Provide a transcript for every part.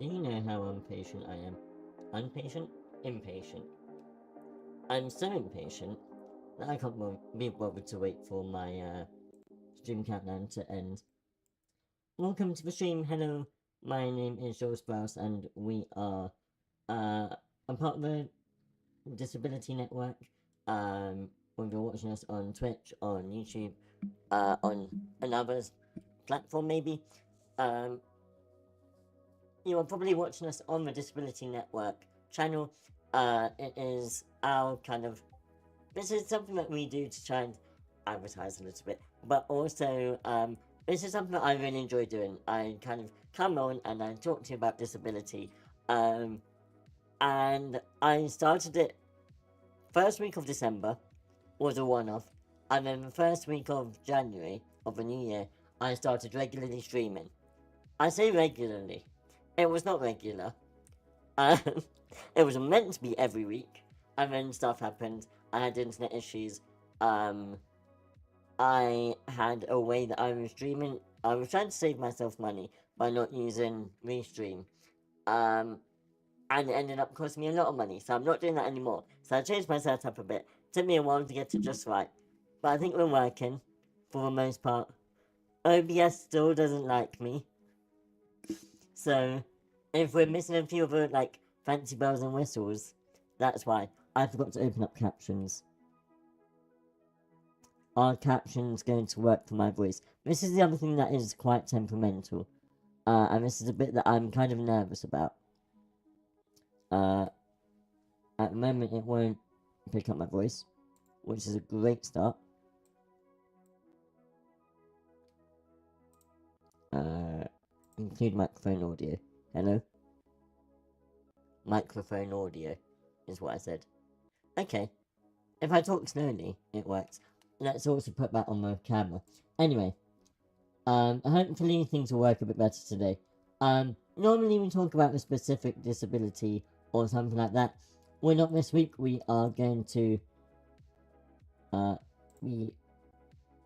Do you know how impatient I am? Impatient? Impatient. I'm so impatient that I can't be bothered to wait for my stream countdown to end. Welcome to the stream. Hello, my name is Sprouse, and we are I'm part of the Disability Network. Whether you're watching us on Twitch, on YouTube, on another platform maybe, you are probably watching us on the Disability Network channel. It is our kind of... This is something that we do to try and advertise a little bit, but also, this is something that I really enjoy doing. I kind of come on and I talk to you about disability, and I started it first week of December, was a one-off, and then the first week of January of the new year, I started regularly streaming. I say regularly. It was not regular. It was meant to be every week, and then stuff happened. I had internet issues. I had a way that I was streaming. I was trying to save myself money by not using Restream. And it ended up costing me a lot of money, so I'm not doing that anymore. So I changed my setup a bit. Took me a while to get it just right. But I think we're working, for the most part. OBS still doesn't like me. So, if we're missing a few of the, like, fancy bells and whistles, that's why. I forgot to open up captions. Are captions going to work for my voice? This is the other thing that is quite temperamental. And this is a bit that I'm kind of nervous about. At the moment it won't pick up my voice, which is a great start. Include microphone audio. Hello? Microphone audio is what I said. Okay. If I talk slowly, it works. Let's also put that on the camera. Anyway. Hopefully things will work a bit better today. Normally we talk about a specific disability or something like that. We're not this week. We are going to...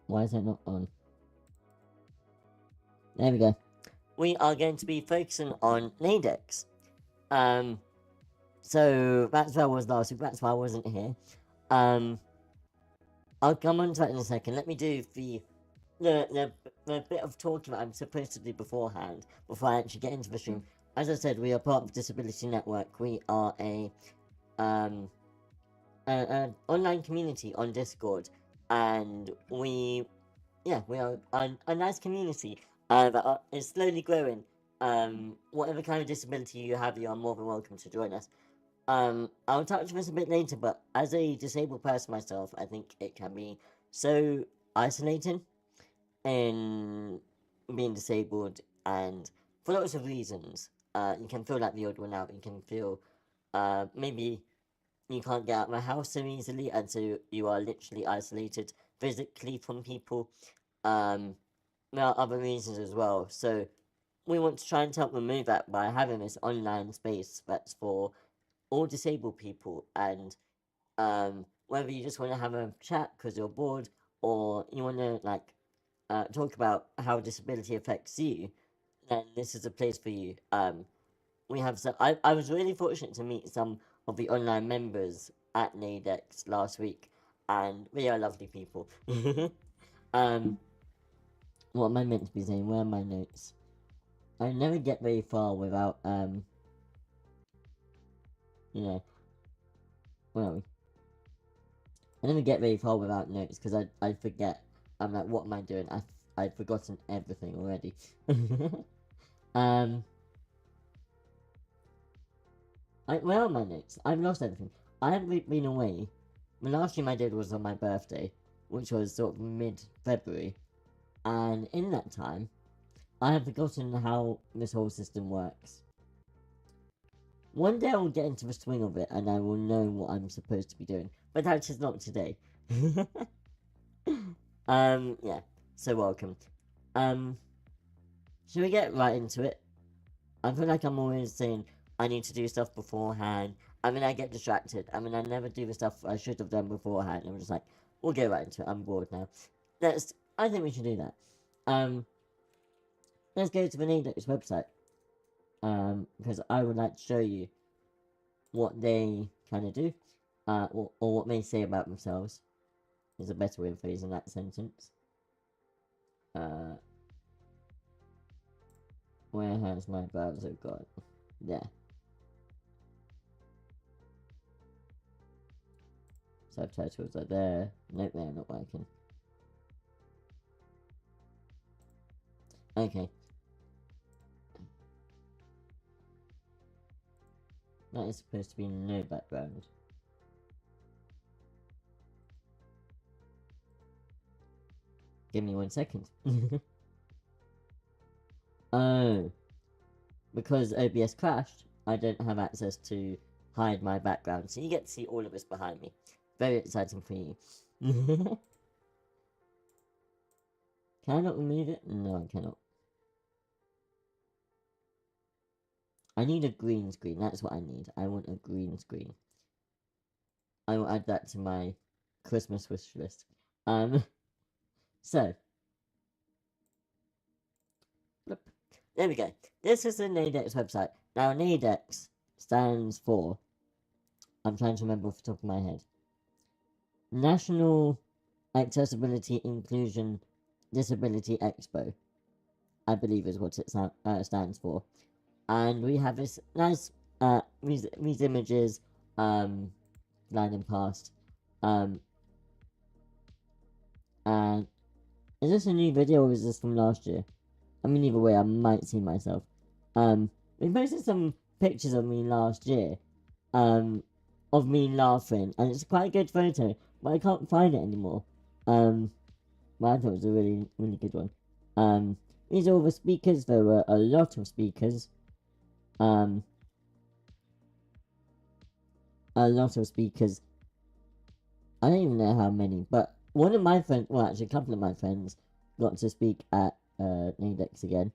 Why is that not on? There we go. We are going to be focusing on Naidex. So that's where I was last week. That's why I wasn't here. I'll come on to that in a second. Let me do the bit of talking that I'm supposed to do beforehand, before I actually get into the stream. As I said, we are part of Disability Network. We are an online community on Discord, and we are a nice community that is slowly growing. Whatever kind of disability you have, you are more than welcome to join us. I'll touch on this a bit later, but as a disabled person myself, I think it can be so isolating in being disabled, and for lots of reasons. You can feel like the odd one out. You can feel maybe you can't get out of the house so easily, and so you are literally isolated physically from people. There are other reasons as well. So we want to try and help remove that by having this online space that's for all disabled people, and whether you just want to have a chat because you're bored, or you want to talk about how disability affects you, then this is a place for you. We have I was really fortunate to meet some of the online members at Naidex last week, and they are lovely people. What am I meant to be saying? Where are my notes? I never get very far without, where are we? I never get very far without notes, because I forget. I'm like, what am I doing? I've forgotten everything already. Where are my notes? I've lost everything. I haven't been away. The last stream I did was on my birthday, which was sort of mid-February. And in that time, I have forgotten how this whole system works. One day I will get into the swing of it, and I will know what I'm supposed to be doing. But that is not today. Yeah. So welcome. Should we get right into it? I feel like I'm always saying I need to do stuff beforehand. I mean, I get distracted. I mean, I never do the stuff I should have done beforehand. I'm just like, we'll get right into it. I'm bored now. I think we should do that. Let's go to the Naidex website. because I would like to show you what they kind of do, or what they say about themselves, is a better way of phrasing that sentence. Where has my browser gone? There. Subtitles are there. Nope, they're not working. Okay. That is supposed to be no background. Give me 1 second. Oh. Because OBS crashed, I don't have access to hide my background, so you get to see all of this behind me. Very exciting for you. Can I not remove it? No, I cannot. I need a green screen, that's what I need. I want a green screen. I will add that to my Christmas wish list. So. There we go. This is the Naidex website. Now, Naidex stands for, I'm trying to remember off the top of my head, National Accessibility Inclusion Disability Expo, I believe is what it stands for. And we have this nice, these images, gliding past, and is this a new video or is this from last year? I mean, either way, I might see myself. We posted some pictures of me last year, of me laughing, and it's quite a good photo, but I can't find it anymore. Well, I thought it was a really, really good one. These are all the speakers. There were a lot of speakers. A lot of speakers. I don't even know how many, but one of my friends, well, actually, a couple of my friends got to speak at Naidex again.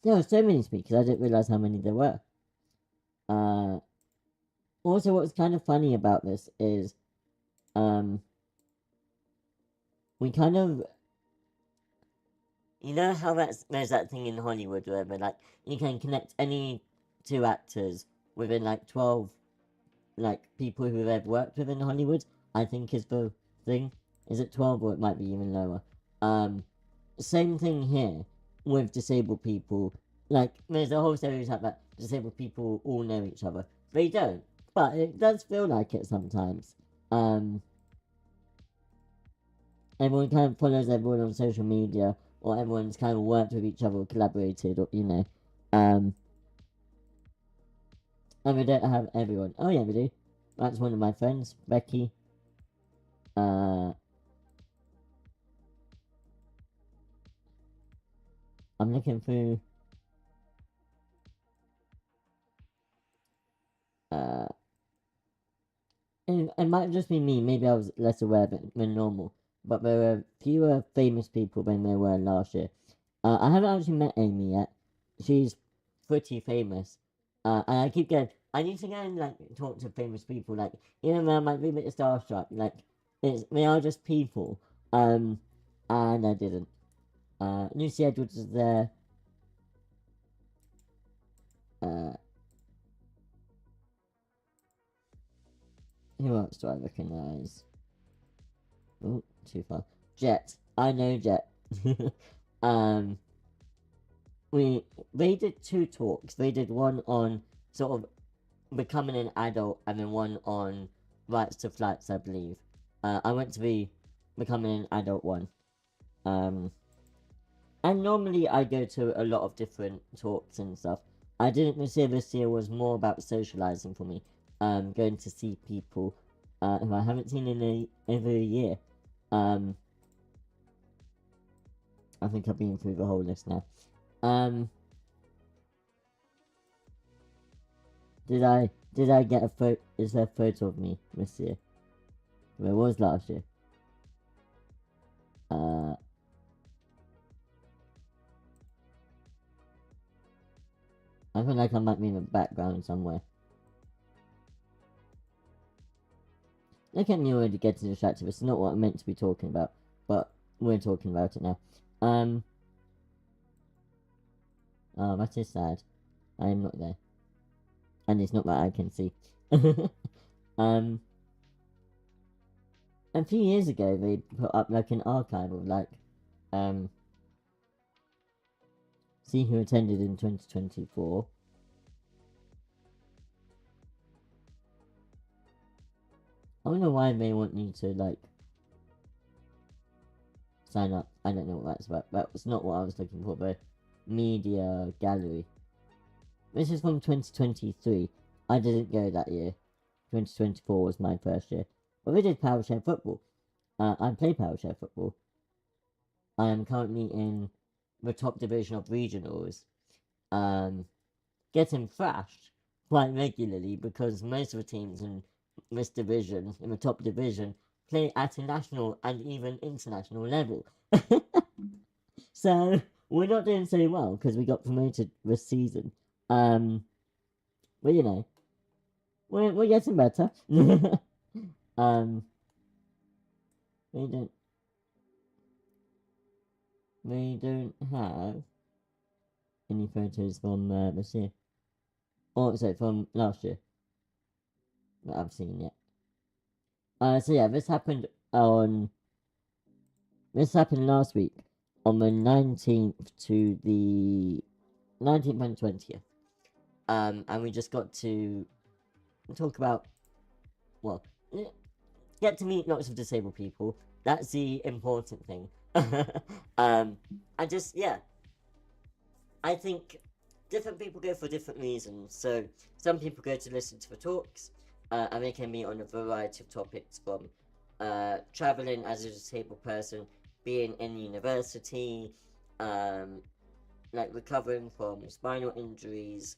There were so many speakers, I didn't realise how many there were. Also, what's kind of funny about this is, we kind of, you know how there's that thing in Hollywood where like, you can connect any two actors within like 12, like, people who have worked with in Hollywood, I think is the thing. Is it 12 or it might be even lower? Same thing here with disabled people. Like, there's a whole stereotype that disabled people all know each other. They don't, but it does feel like it sometimes. Everyone kind of follows everyone on social media, or everyone's kind of worked with each other or collaborated, or, you know. And we don't have everyone. Oh yeah, we do. That's one of my friends, Becky. I'm looking through. It might just be me. Maybe I was less aware of it than normal. But there were fewer famous people than there were last year. I haven't actually met Amy yet. She's pretty famous. And I keep going, I need to go and, like, talk to famous people. Like, you know, I might be a bit starstruck. Like, they are just people. And I didn't. Lucy Edwards is there. Who else do I recognise? Oh, too far. Jet. I know Jet. They did 2 talks. They did one on sort of becoming an adult, and then one on rights to flights, I believe. I went to the becoming an adult one. And normally I go to a lot of different talks and stuff. I didn't say this year was more about socialising for me. Going to see people who I haven't seen in over a year. I think I've been through the whole list now. Did I get a photo? Is there a photo of me this year? There was last year. I feel like I might be in the background somewhere. Look at me already getting distracted. It's not what I'm meant to be talking about, but we're talking about it now. Oh, that is sad. I am not there. And it's not that I can see. A few years ago, they put up like an archive of like, see who attended in 2024. I don't know why they want you to like sign up. I don't know what that's about. That was not what I was looking for. The media gallery. This is from 2023. I didn't go that year. 2024 was my first year. But we did PowerShare football. I play PowerShare football. I am currently in the top division of regionals. Getting thrashed quite regularly because most of the teams in this division, in the top division, play at a national and even international level. So we're not doing so well because we got promoted this season. But you know, we're getting better. We don't have any photos from this year. Or sorry, from last year that I've seen yet. So yeah, this happened last week on the 19th to the 19th and 20th. And we just got to talk about, well, get to meet lots of disabled people. That's the important thing. I think different people go for different reasons. So some people go to listen to the talks, and they can meet on a variety of topics from traveling as a disabled person, being in university, like recovering from spinal injuries,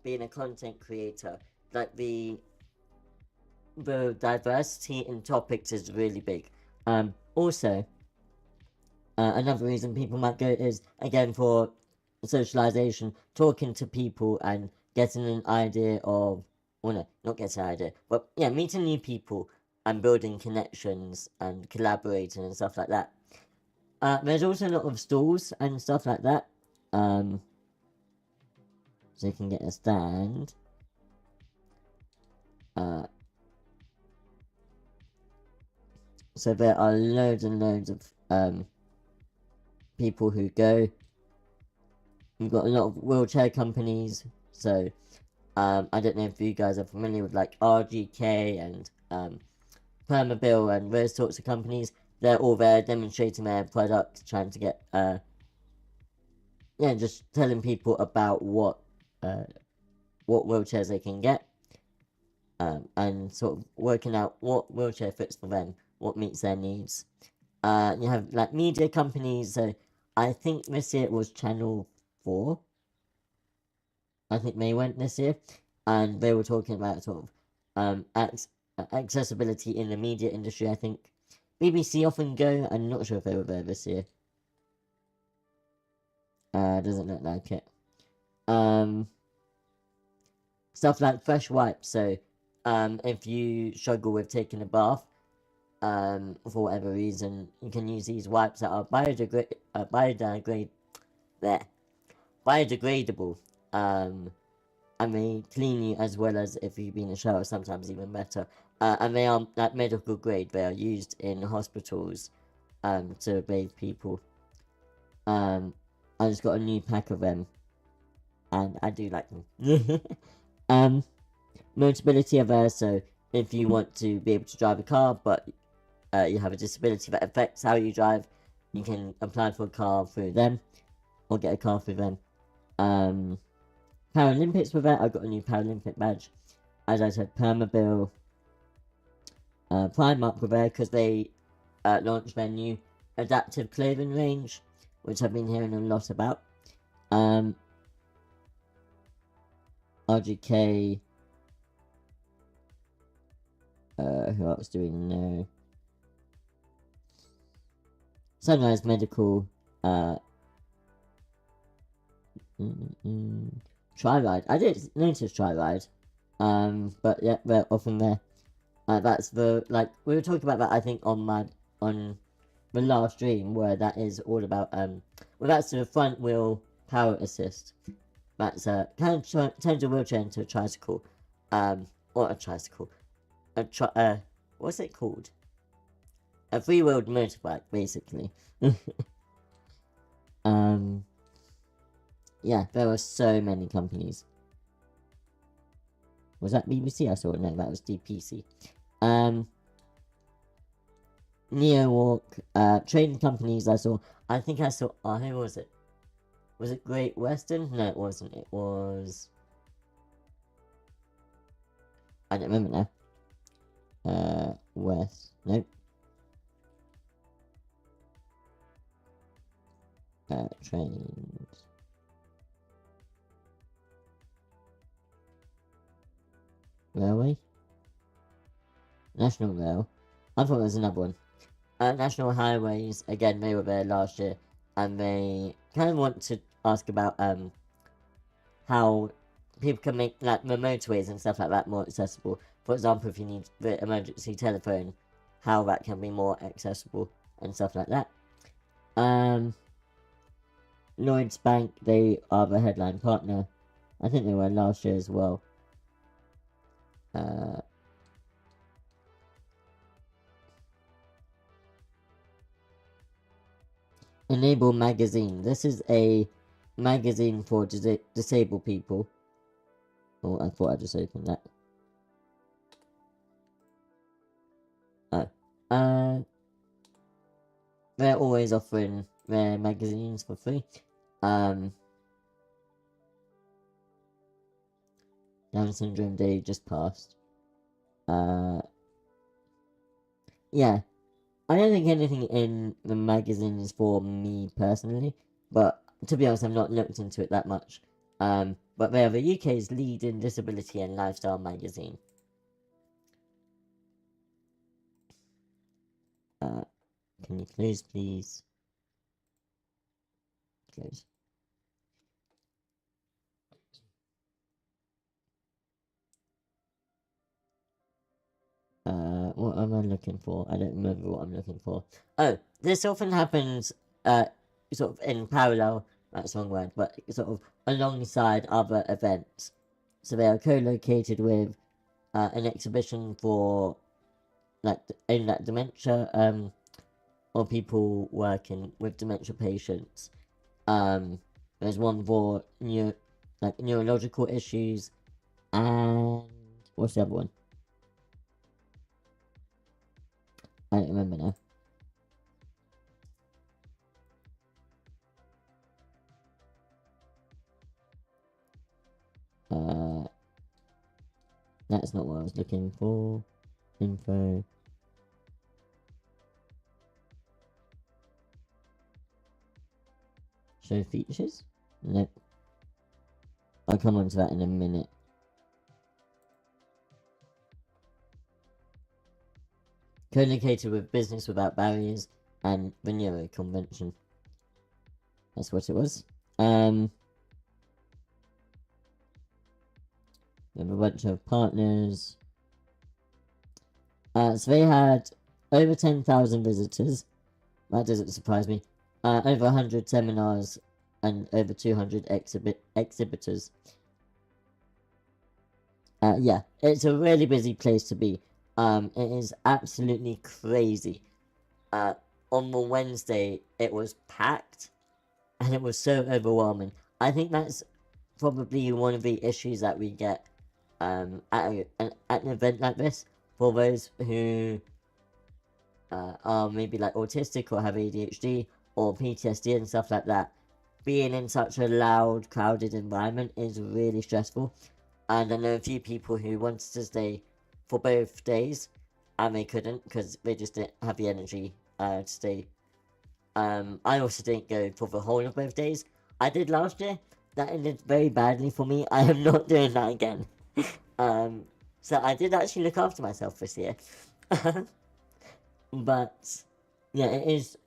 being a content creator. Like the diversity in topics is really big. Also, another reason people might go is again for socialization, talking to people and getting an idea of, well, no, not getting an idea, but yeah, meeting new people and building connections and collaborating and stuff like that. There's also a lot of stalls and stuff like that. So you can get a stand. So there are loads and loads of people who go. We've got a lot of wheelchair companies. So I don't know if you guys are familiar with like RGK and Permabil and those sorts of companies. They're all there demonstrating their products, trying to get just telling people about what wheelchairs they can get, and sort of working out what wheelchair fits for them, what meets their needs. You have like media companies. So I think this year it was Channel 4. I think they went this year, and they were talking about sort of accessibility in the media industry. I think BBC often go. I'm not sure if they were there this year. Doesn't look like it. Stuff like fresh wipes. So if you struggle with taking a bath, for whatever reason, you can use these wipes that are biodegradable, and they clean you as well as if you've been in a shower, sometimes even better. And they are like medical grade. They are used in hospitals to bathe people. I just got a new pack of them, and I do like them. Notability of there. So if you want to be able to drive a car, but you have a disability that affects how you drive, you can apply for a car through them, or get a car through them. Paralympics with that. I got a new Paralympic badge. As I said, Permabil, Primark were there because they launched their new adaptive clothing range, which I've been hearing a lot about. RGK. Who else do we know? Sunrise Medical. Tri-Ride. I did notice Tri-Ride. But yeah, they're often there. That's the, like, we were talking about that, I think, on the last stream, where that is all about, well, that's the front wheel power assist. that's turns a wheelchair into a tricycle, or a tricycle, what's it called? A three-wheeled motorbike, basically. Yeah, there were so many companies. Was that BBC I saw? No, that was DPC. NeoWalk, trading companies I saw. I think I saw, who was it? Was it Great Western? No, it wasn't. It was... I don't remember now. West. Nope. Trains. Railway? National Rail. I thought there was another one. National Highways, again, they were there last year, and they kind of want to ask about how people can make like the motorways and stuff like that more accessible. For example, if you need the emergency telephone, how that can be more accessible and stuff like that. Lloyds Bank, they are the headline partner. I think they were last year as well. Enable Magazine. This is a magazine for disabled people. Oh, I thought I just opened that. They're always offering their magazines for free. Down Syndrome Day just passed. Yeah. I don't think anything in the magazine is for me personally, but to be honest, I've not looked into it that much. But they are the UK's leading disability and lifestyle magazine. Can you close, please? Close. What am I looking for? I don't remember what I'm looking for. Oh, this often happens, sort of in parallel, that's the wrong word, but sort of alongside other events. So they are co-located with, an exhibition for, like, in that dementia, or people working with dementia patients. There's one for neurological issues, and what's the other one? I don't remember now. That's not what I was looking for. Info. Show features? Nope. I'll come on to that in a minute. Co-located with Business Without Barriers and the Neuro Convention. That's what it was. We have a bunch of partners. So they had over 10,000 visitors. That doesn't surprise me. Over 100 seminars and over 200 exhibitors. Yeah, it's a really busy place to be. It is absolutely crazy. On the Wednesday, it was packed, and it was so overwhelming. I think that's probably one of the issues that we get at an event like this, for those who are maybe like autistic or have ADHD or PTSD and stuff like that. Being in such a loud, crowded environment is really stressful. And I know a few people who wanted to stay for both days, and they couldn't because they just didn't have the energy to stay. I also didn't go for the whole of both days. I did last year. That ended very badly for me. I am not doing that again. So I did actually look after myself this year. But yeah, it's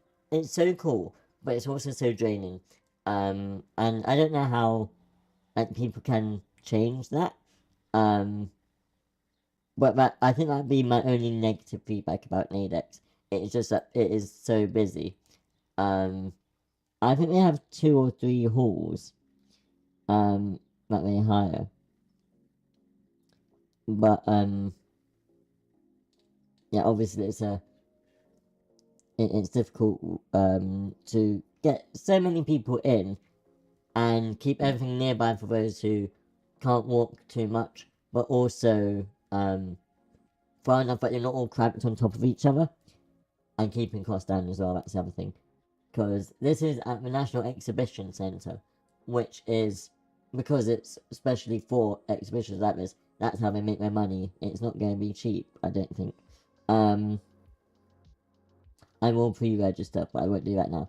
so cool, but it's also so draining. And I don't know how like people can change that. But I think that'd be my only negative feedback about Naidex. It's just that it is so busy. I think they have 2 or 3 halls. that they hire. But yeah, obviously it's difficult to get so many people in and keep everything nearby for those who can't walk too much, but also far enough that you're not all cramped on top of each other, and keeping costs down as well. That's the other thing, because this is at the National Exhibition Centre, which is, because it's especially for exhibitions like this, that's how they make their money. It's not going to be cheap, I don't think. I will pre-register, but I won't do that now.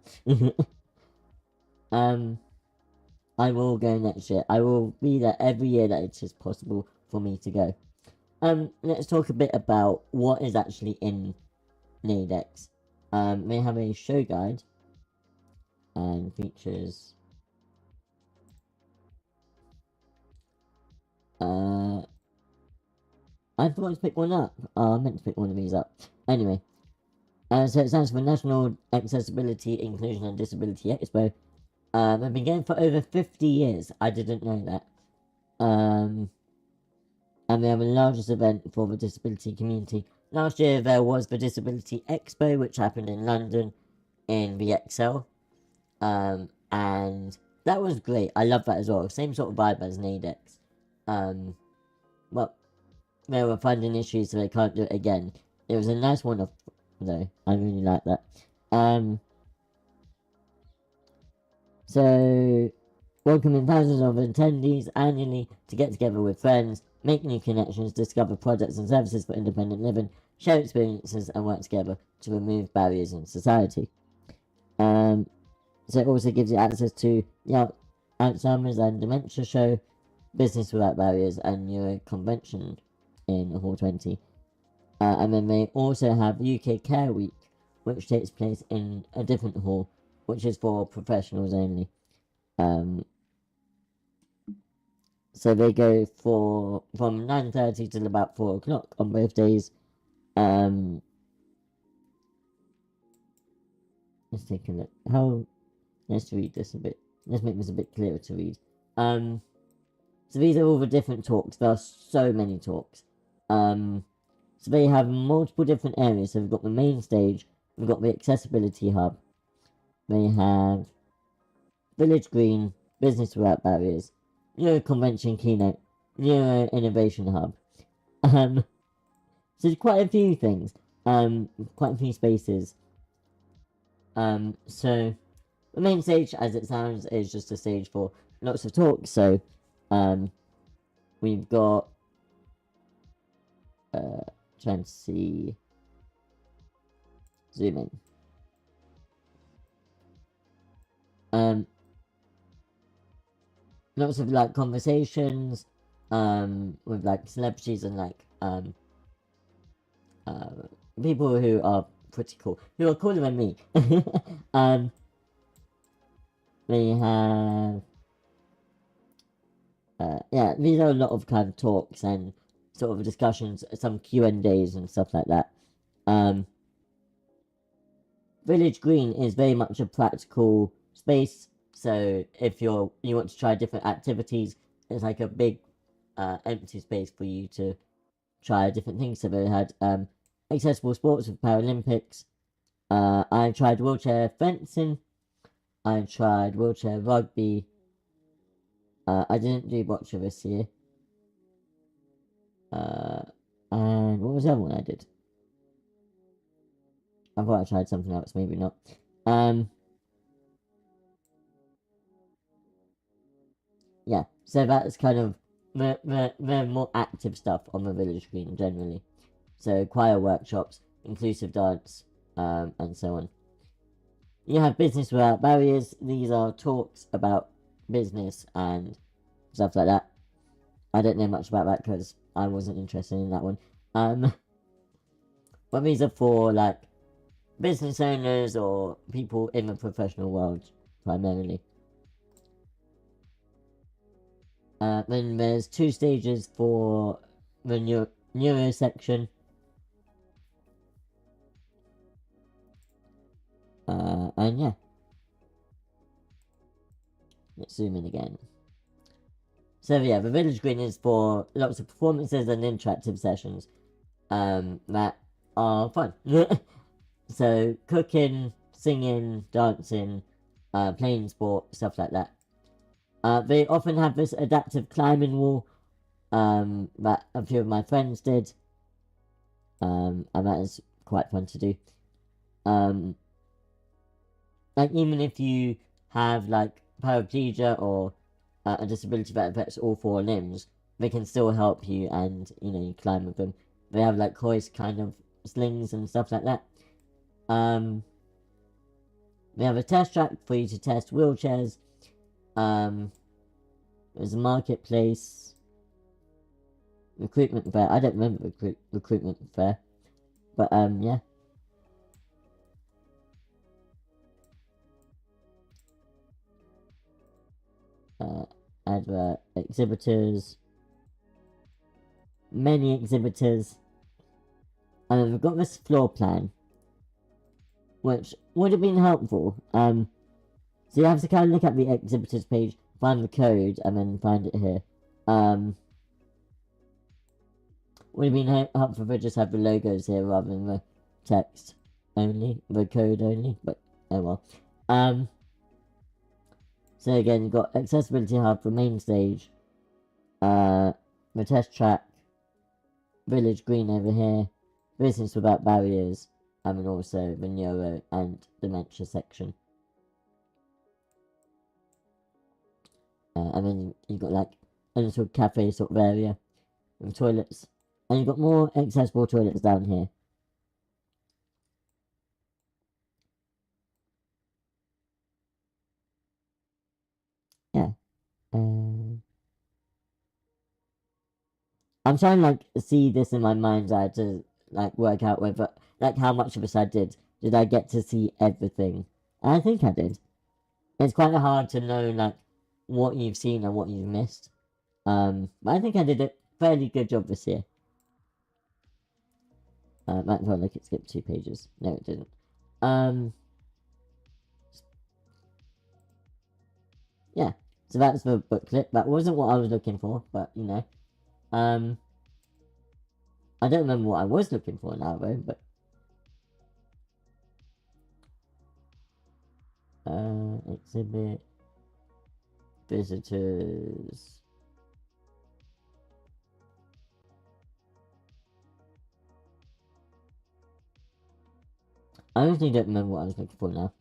I will go next year. I will be there every year that it's just possible for me to go. Let's talk a bit about what is actually in Naidex. They have a show guide and features. I forgot to pick one up. I meant to pick one of these up. Anyway, so it stands for National Accessibility, Inclusion and Disability Expo. They've been going for over 50 years. I didn't know that. And they have the largest event for the disability community. Last year there was the Disability Expo, which happened in London in the ExCeL. And that was great. I love that as well. Same sort of vibe as Naidex. Well, there were funding issues, so they can't do it again. It was a nice one-off, though. I really like that. So, welcoming thousands of attendees annually to get together with friends, make new connections, discover products and services for independent living, share experiences, and work together to remove barriers in society. So it also gives you access to the Alzheimer's and Dementia Show, Business Without Barriers, and Neuro Convention in Hall 20. And then they also have UK Care Week, which takes place in a different hall, which is for professionals only. So they go from 9:30 till about 4 o'clock on both days. Let's take a look. Let's read this a bit. Let's make this a bit clearer to read. So these are all the different talks. There are so many talks. So they have multiple different areas. So we've got the main stage, we've got the accessibility hub, they have Village Green, Business Without Barriers, Neuro Convention Keynote, Neuro Innovation Hub. So there's quite a few things, quite a few spaces. So the main stage, as it sounds, is just a stage for lots of talks. So we've got trying to see, zoom in. Lots of like conversations with like celebrities and like people who are pretty cool, who are cooler than me. They have yeah, these are a lot of kind of talks and sort of discussions, some Q&As and stuff like that. Village Green is very much a practical space, so if you want to try different activities, it's like a big empty space for you to try different things. So they had accessible sports with Paralympics. I tried wheelchair fencing. I tried wheelchair rugby. I didn't do bocce this year. And what was the other one I did? I thought I tried something else, maybe not. Yeah, so that's kind of the more active stuff on the Village Green generally. So choir workshops, inclusive dance, and so on. You have Business Without Barriers. These are talks about business and stuff like that. I don't know much about that because I wasn't interested in that one. But these are for like business owners or people in the professional world primarily. Then there's 2 stages for the neuro section. And yeah. Let's zoom in again. So yeah, the Village Green is for lots of performances and interactive sessions that are fun. So cooking, singing, dancing, playing sport, stuff like that. They often have this adaptive climbing wall that a few of my friends did, and that is quite fun to do. Like even if you have like paraplegia or a disability that affects all four limbs, they can still help you, and you climb with them. They have like hoist kind of slings and stuff like that. We have a test track for you to test wheelchairs. There's a marketplace, recruitment fair. I don't remember recruitment fair, but yeah. Advert exhibitors, many exhibitors, and we've got this floor plan, which would have been helpful. So you have to kind of look at the exhibitors page, find the code, and then find it here. Would have been helpful if we just have the logos here rather than the text only, the code only, but oh well. So again, you've got accessibility hub for main stage, the test track, Village Green over here, business without barriers, and also the neuro and dementia section. And then you've got like a little cafe sort of area with toilets, and you've got more accessible toilets down here. Yeah. I'm trying to like see this in my mind's eye to like work out whether like how much of this I did. Did I get to see everything? And I think I did. It's quite hard to know like what you've seen and what you've missed. But I think I did a fairly good job this year. Might feel like it skipped 2 pages. No, it didn't. Yeah. So that's the booklet. That wasn't what I was looking for, but I don't remember what I was looking for now though, but exhibit visitors. I honestly don't remember what I was looking for now.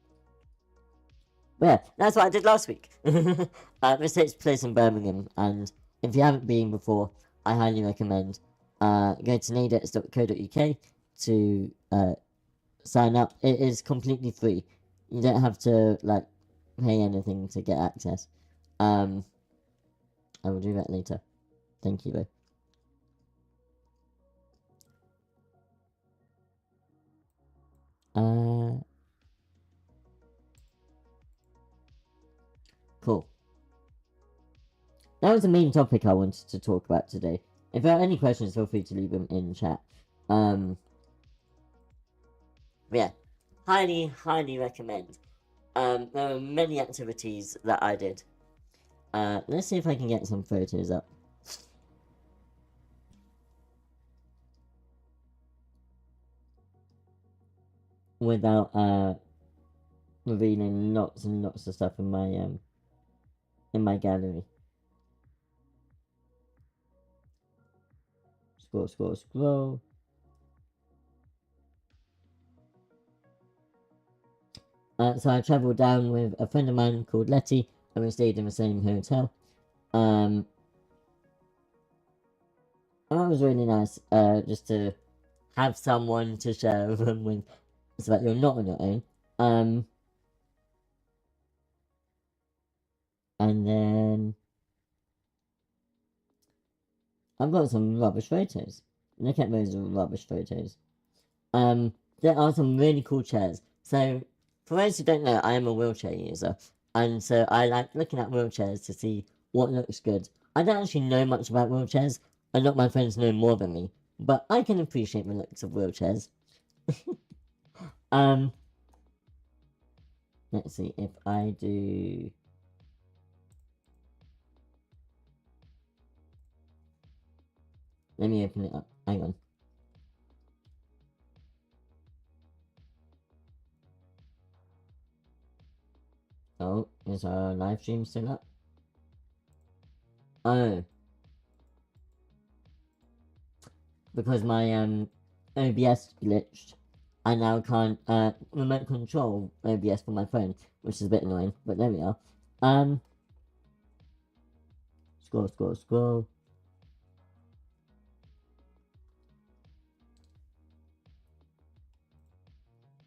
But yeah, that's what I did last week. This takes place in Birmingham, and if you haven't been before, I highly recommend go to naidex.co.uk to sign up. It is completely free. You don't have to like pay anything to get access. I will do that later. Thank you though. Cool. That was the main topic I wanted to talk about today. If there are any questions, feel free to leave them in chat. Yeah, highly recommend. There were many activities that I did. Let's see if I can get some photos up. Without revealing lots and lots of stuff in my gallery. Scroll. So I travelled down with a friend of mine called Letty, and we stayed in the same hotel. That was really nice, just to have someone to share a room with, so that you're not on your own. And then I've got some rubbish photos. Look at those rubbish photos. There are some really cool chairs. So, for those who don't know, I am a wheelchair user, and so I like looking at wheelchairs to see what looks good. I don't actually know much about wheelchairs. A lot of my friends know more than me, but I can appreciate the looks of wheelchairs. Let's see if I do. Let me open it up. Hang on. Oh, is our live stream still up? Oh. Because my OBS glitched. I now can't remote control OBS from my phone, which is a bit annoying, but there we are. Scroll.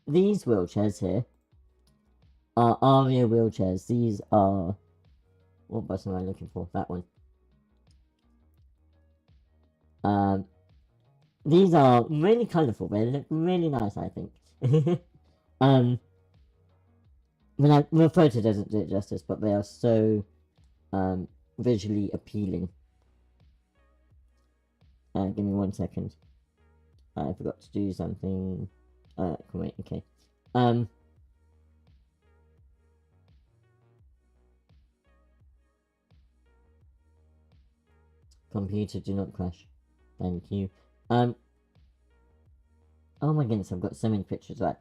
These wheelchairs here are ARIA wheelchairs. These are... What button am I looking for? That one. These are really colourful. They look really nice, I think. The photo doesn't do it justice, but they are so visually appealing. Give me 1 second. I forgot to do something. Wait, okay. Computer, do not crash. Thank you. Oh my goodness, I've got so many pictures, right.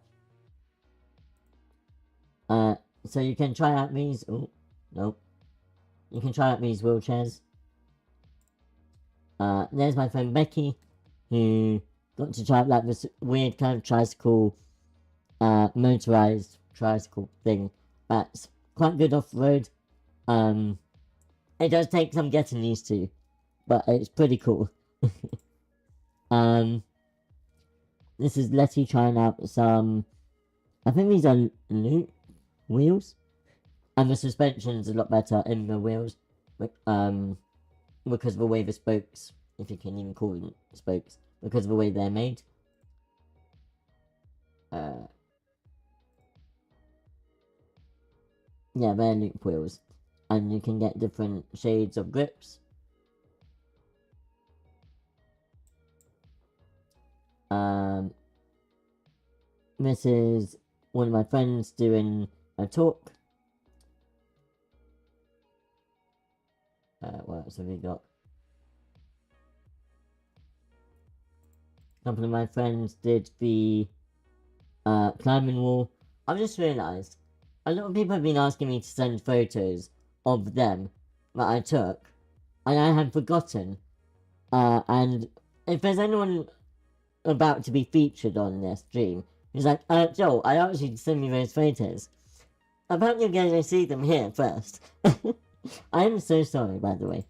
So you can try out these. Oh, nope. You can try out these wheelchairs. There's my friend Becky, who got to try out like this weird kind of tricycle, motorized tricycle thing. That's quite good off the road. It does take some getting used to, but it's pretty cool. This is Letty trying out some, I think these are loop wheels, and the suspension's a lot better in the wheels, because of the way the spokes, if you can even call them spokes, because of the way they're made. Yeah, they're loop wheels, and you can get different shades of grips. This is one of my friends doing a talk. What else have we got? A couple of my friends did the climbing wall. I've just realised a lot of people have been asking me to send photos of them that I took, and I had forgotten. And if there's anyone about to be featured on this stream, he's like, Joel, I asked you to send me those photos. Apparently you're going to see them here first. I am so sorry, by the way.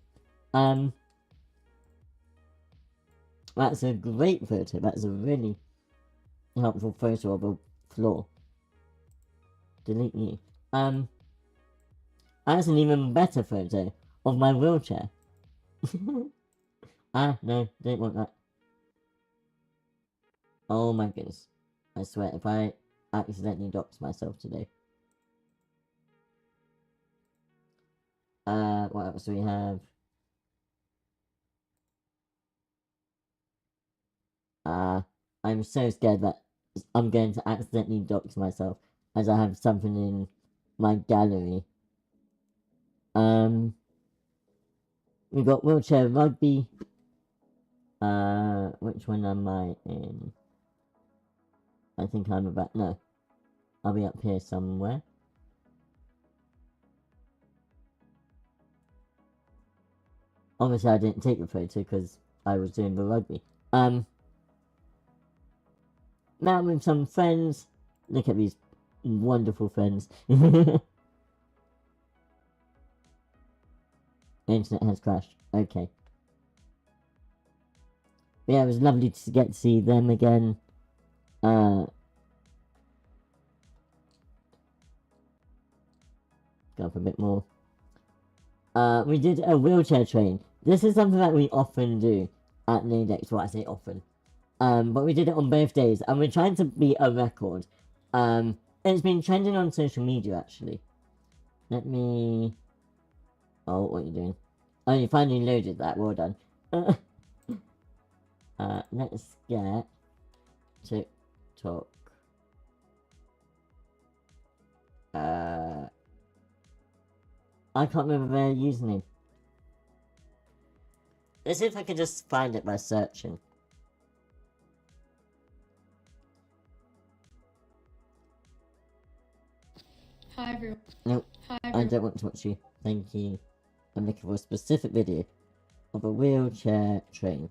That's a great photo. That's a really helpful photo of a floor. Delete you. That's an even better photo of my wheelchair. No, don't want that. Oh my goodness. I swear, if I accidentally dox myself today. What else do we have? I'm so scared that I'm going to accidentally dox myself as I have something in my gallery. We got wheelchair rugby. Which one am I in? I think I'm about, no. I'll be up here somewhere. Obviously I didn't take the photo because I was doing the rugby. Now I'm with some friends. Look at these wonderful friends. The internet has crashed. Okay. But yeah, it was lovely to get to see them again. Go up a bit more. We did a wheelchair train. This is something that we often do at Naidex. Well, I say often. But we did it on both days, and we're trying to beat a record. It's been trending on social media, actually. Let me... Oh, what are you doing? Oh, you finally loaded that. Well done. Let's get TikTok. I can't remember their username. Let's see if I can just find it by searching. Hi everyone. Nope, Hi I everyone. don't want to watch you. Thank you. I'm looking for a specific video of a wheelchair train.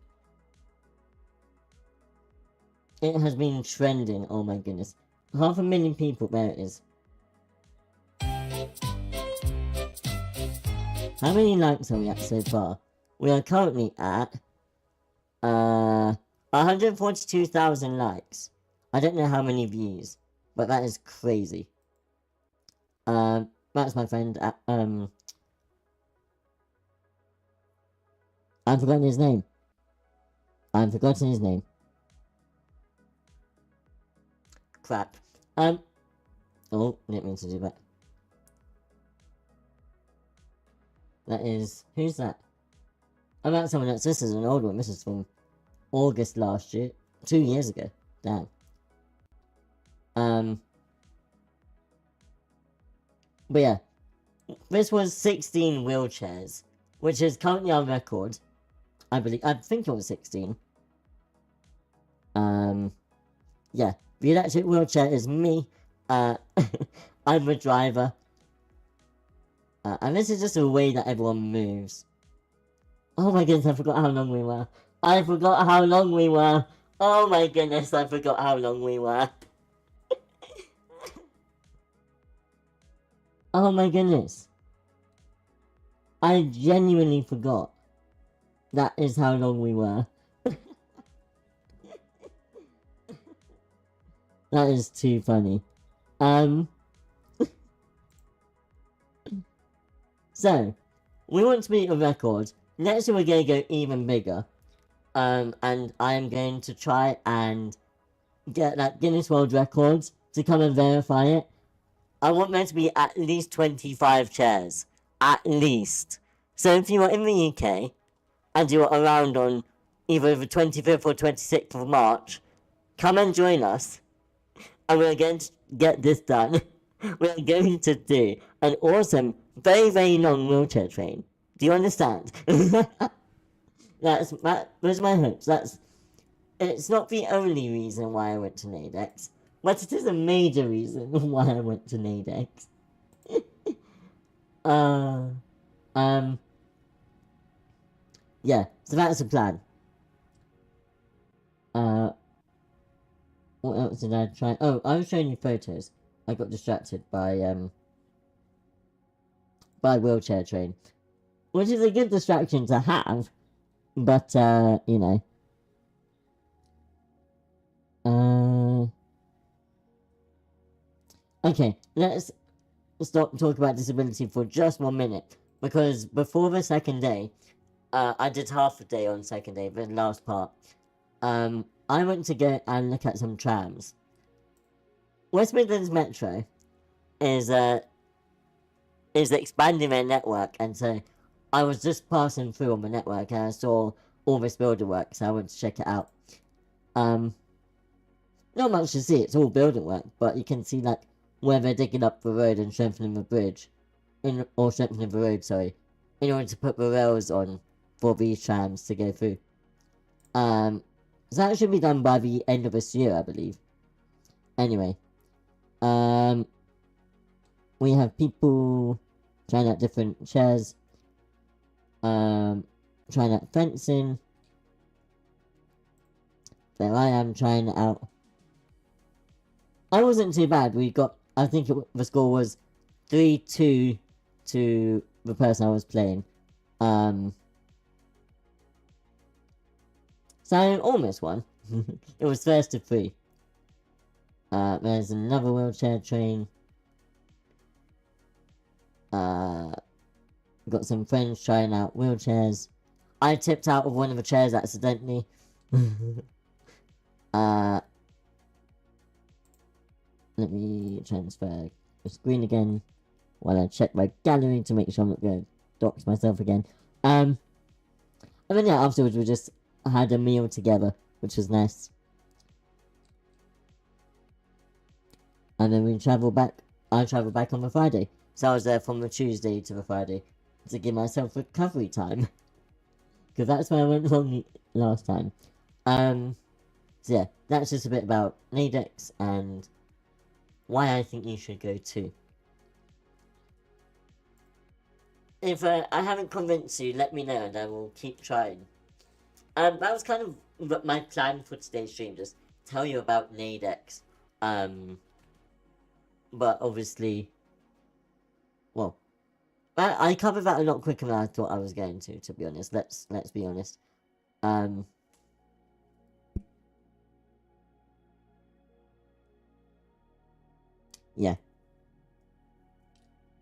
It has been trending, oh my goodness. 500,000 people, there it is. How many likes are we at so far? We are currently at 142,000 likes. I don't know how many views, but that is crazy. That's my friend. I've forgotten his name. Crap. Oh, didn't mean to do that. That is, who's that? Oh, that's someone else. This is an old one. This is from August last year. 2 years ago. Damn. But yeah. This was 16 wheelchairs, which is currently our record. I think it was 16. Yeah. The electric wheelchair is me. I'm the driver. And this is just a way that everyone moves. Oh my goodness, I forgot how long we were. Oh my goodness, I forgot how long we were. Oh my goodness. I genuinely forgot. That is how long we were. That is too funny. So, we want to beat a record. Next year we're going to go even bigger. And I am going to try and get that Guinness World Records to come and verify it. I want there to be at least 25 chairs. At least. So if you are in the UK, and you are around on either the 25th or 26th of March, come and join us. And we're going to get this done. We are going to do an awesome, very, very long wheelchair train. Do you understand? Those are my hopes. It's not the only reason why I went to Naidex, but it is a major reason why I went to Naidex. Yeah, so that's the plan. What else did I try? Oh, I was showing you photos. I got distracted by wheelchair train. Which is a good distraction to have. But, you know. Okay, let's stop talking about disability for just 1 minute. Because before the second day, I did half a day on second day, the last part. I went to go and look at some trams. West Midlands Metro is expanding their network, and so I was just passing through on the network and I saw all this building work, so I went to check it out. Not much to see, it's all building work, but you can see like where they're digging up the road and strengthening the bridge, strengthening the road, sorry, in order to put the rails on for these trams to go through. So that should be done by the end of this year, I believe. Anyway, we have people trying out different chairs, trying out fencing. There I am trying out. I wasn't too bad. We got, I think the score was 3-2 to the person I was playing. So I almost won. It was first to 3. There's another wheelchair train. Got some friends trying out wheelchairs. I tipped out of one of the chairs accidentally. Let me transfer the screen again while I check my gallery to make sure I'm not going to dox myself again. And then yeah, afterwards we just had a meal together, which was nice. And then we travelled back. I travelled back on the Friday. So I was there from the Tuesday to the Friday to give myself recovery time. because that's where I went wrong last time. So yeah, that's just a bit about Naidex and why I think you should go too. If I haven't convinced you, let me know and I will keep trying. That was kind of my plan for today's stream, just tell you about Naidex. But obviously, well, I covered that a lot quicker than I thought I was going to be honest. Let's be honest. Yeah.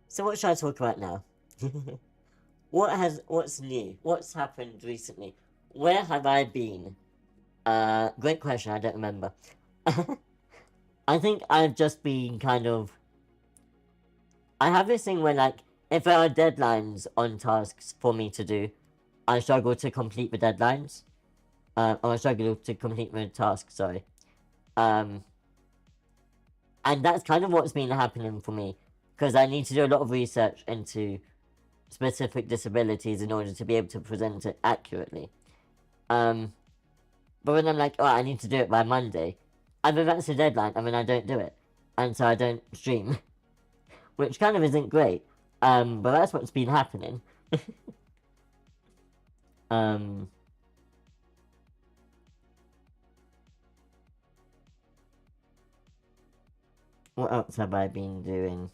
So what should I talk about now? What's new? What's happened recently? Where have I been? Great question, I don't remember. I think I've just been kind of... I have this thing where, like, if there are deadlines on tasks for me to do, I struggle to complete the deadlines. Or I struggle to complete the tasks, sorry. And that's kind of what's been happening for me. Because I need to do a lot of research into specific disabilities in order to be able to present it accurately. But when I'm like, oh, I need to do it by Monday, and then that's the deadline, and then I don't do it. And so I don't stream. Which kind of isn't great. But that's what's been happening. What else have I been doing?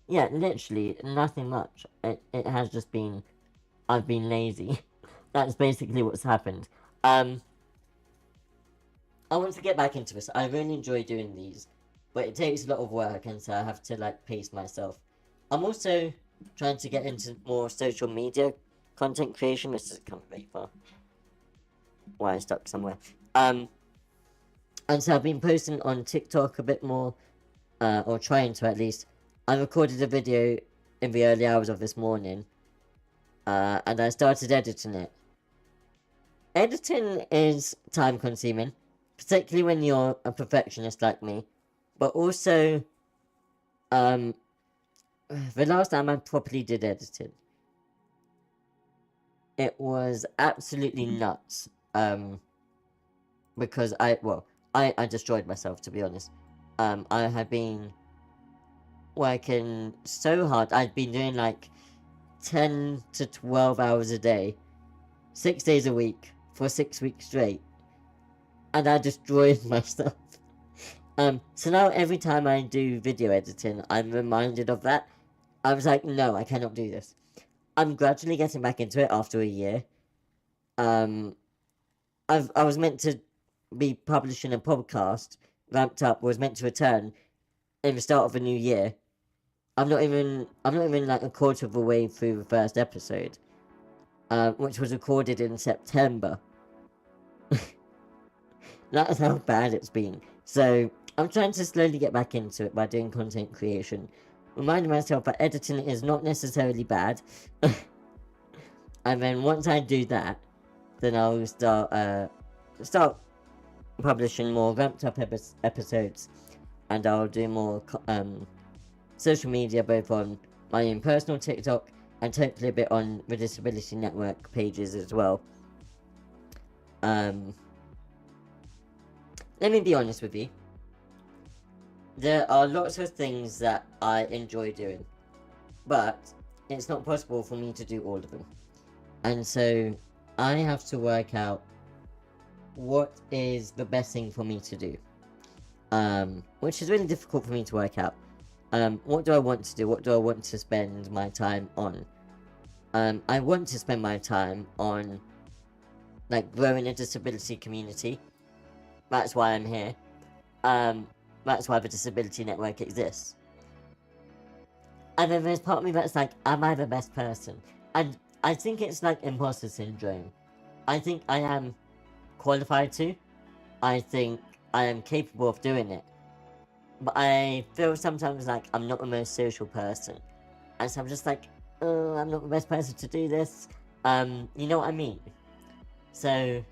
Yeah, literally, nothing much. It has just been... I've been lazy. That's basically what's happened. I want to get back into this. I really enjoy doing these. But it takes a lot of work, and so I have to, like, pace myself. I'm also trying to get into more social media content creation. This is coming very far. Why I stuck somewhere. And so I've been posting on TikTok a bit more. Or trying to, at least. I recorded a video in the early hours of this morning. And I started editing it. Editing is time consuming. Particularly when you're a perfectionist like me. But also, the last time I properly did editing, it was absolutely nuts. Because I destroyed myself, to be honest. I had been working so hard. I'd been doing like 10 to 12 hours a day, 6 days a week, for 6 weeks straight. And I destroyed myself. So now every time I do video editing, I'm reminded of that. I was like, no, I cannot do this. I'm gradually getting back into it after a year. I was meant to be publishing a podcast, ramped up, was meant to return in the start of the new year. I'm not even like a quarter of the way through the first episode, which was recorded in September. That's how bad it's been. So I'm trying to slowly get back into it by doing content creation, reminding myself that editing is not necessarily bad. And then once I do that, then I'll start publishing more ramped up episodes, and I'll do more social media, both on my own personal TikTok and hopefully a bit on the Disability Network pages as well. Let me be honest with you. There are lots of things that I enjoy doing, but it's not possible for me to do all of them. And so I have to work out what is the best thing for me to do. Which is really difficult for me to work out. What do I want to do? What do I want to spend my time on? I want to spend my time on, like, growing a disability community. That's why I'm here. That's why the Disability Network exists. And then there's part of me that's like, am I the best person? And I think it's like imposter syndrome. I think I am qualified to. I think I am capable of doing it. But I feel sometimes like I'm not the most social person. And so I'm just like, oh, I'm not the best person to do this. You know what I mean? So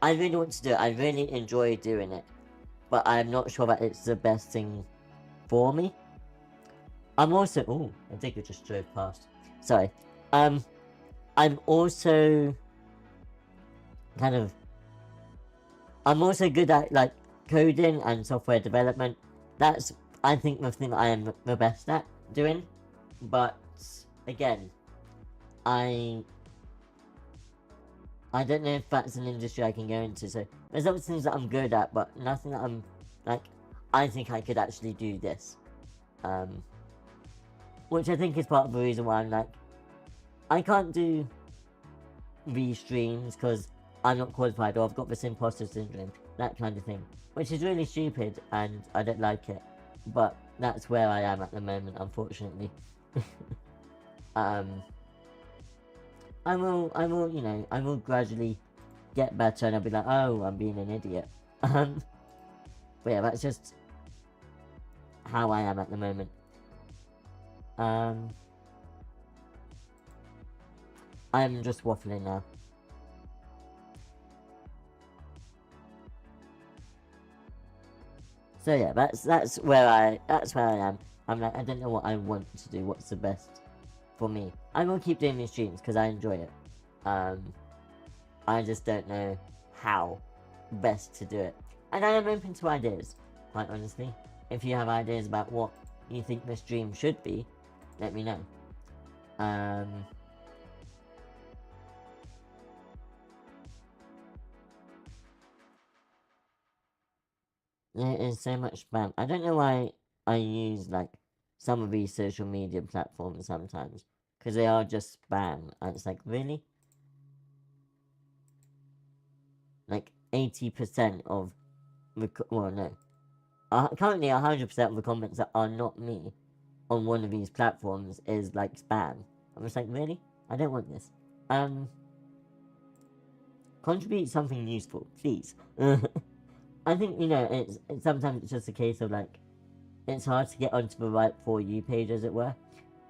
I really want to do it. I really enjoy doing it. But I'm not sure that it's the best thing for me. I'm also... Ooh, a digger just drove past. Sorry. I'm also kind of I'm also good at like coding and software development. That's I think the thing I am the best at doing. But again, I I don't know if that's an industry I can go into. So there's other things that I'm good at, but nothing that I'm like. I think I could actually do this, um, which I think is part of the reason why I'm like I can't do these streams because I'm not qualified or I've got this imposter syndrome, that kind of thing, which is really stupid and I don't like it. But that's where I am at the moment, unfortunately. um, I will gradually get better and I'll be like, oh, I'm being an idiot. But yeah, that's just how I am at the moment. I'm just waffling now. So yeah, that's where I am. I'm like, I don't know what I want to do. What's the best for me? I'm gonna keep doing these streams because I enjoy it. I just don't know how best to do it. And I am open to ideas, quite honestly. If you have ideas about what you think the stream should be, let me know. There is so much spam. I don't know why I use like some of these social media platforms sometimes, because they are just spam. And it's like, really? Like 80% of the well, no, currently 100% of the comments that are not me on one of these platforms is like spam. I'm just like, really? I don't want this. Contribute something useful, please. I think it's sometimes it's just a case of like it's hard to get onto the right For You page, as it were.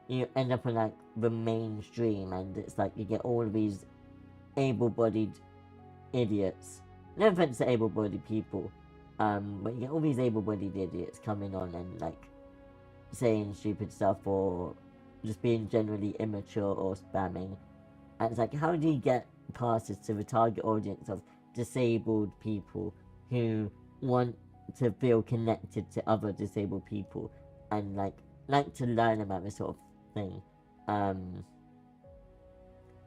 You end up on like the mainstream, and it's like you get all of these able-bodied idiots. No offense to able-bodied people, but you get all these able-bodied idiots coming on and like saying stupid stuff or just being generally immature or spamming. And it's like, how do you get past this to the target audience of disabled people who want to feel connected to other disabled people and like to learn about this sort of thing?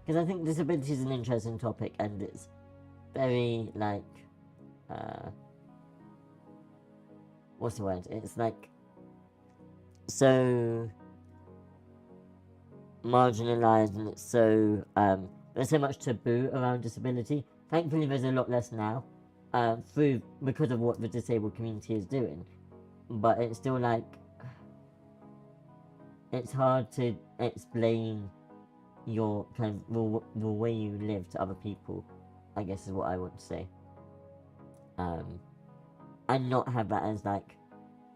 Because I think disability is an interesting topic and it's very like what's the word? It's like so marginalized and it's so there's so much taboo around disability. Thankfully there's a lot less now because of what the disabled community is doing, but it's still like it's hard to explain your kind of the way you live to other people, I guess is what I want to say, and not have that as like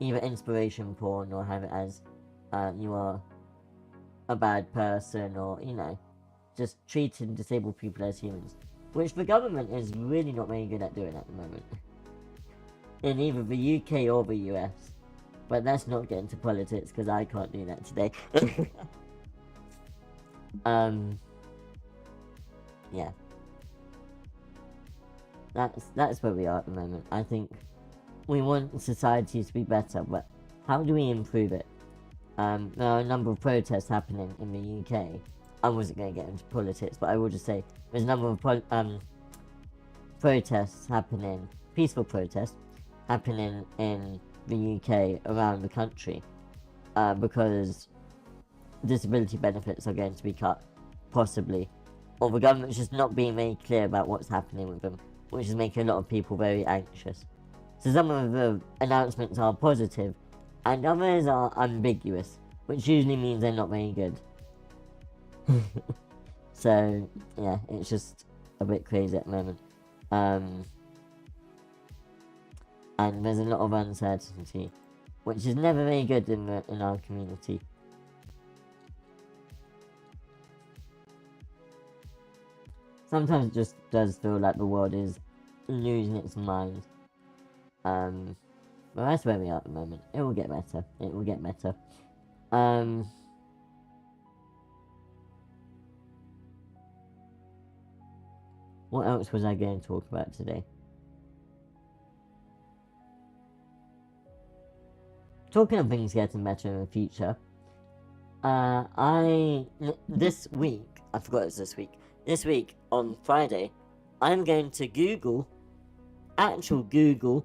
either inspiration porn or have it as you are a bad person or just treating disabled people as humans, which the government is really not very good at doing at the moment in either the UK or the US. But let's not get into politics because I can't do that today. Yeah, that's where we are at the moment. I think we want society to be better, but how do we improve it? There are a number of protests happening in the UK. I wasn't going to get into politics, but I will just say there's a number of protests happening, peaceful protests happening in the UK around the country, because disability benefits are going to be cut, possibly, or the government's just not being very clear about what's happening with them, which is making a lot of people very anxious. So some of the announcements are positive, and others are ambiguous, which usually means they're not very good. So, yeah, it's just a bit crazy at the moment. And there's a lot of uncertainty, which is never very good in our community. Sometimes it just does feel like the world is losing its mind. But that's where we are at the moment. It will get better. It will get better. What else was I going to talk about today? Talking of things getting better in the future, this week, I forgot it was this week. This week, on Friday, I'm going to Google, actual Google,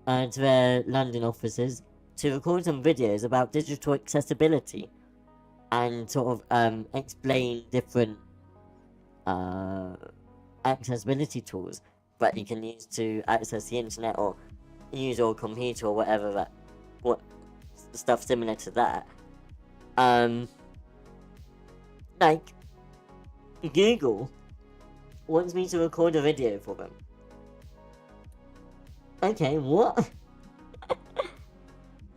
to their London offices to record some videos about digital accessibility and sort of explain different accessibility tools that you can use to access the internet or use your computer or whatever what stuff similar to that. Like, Google wants me to record a video for them. Okay, what?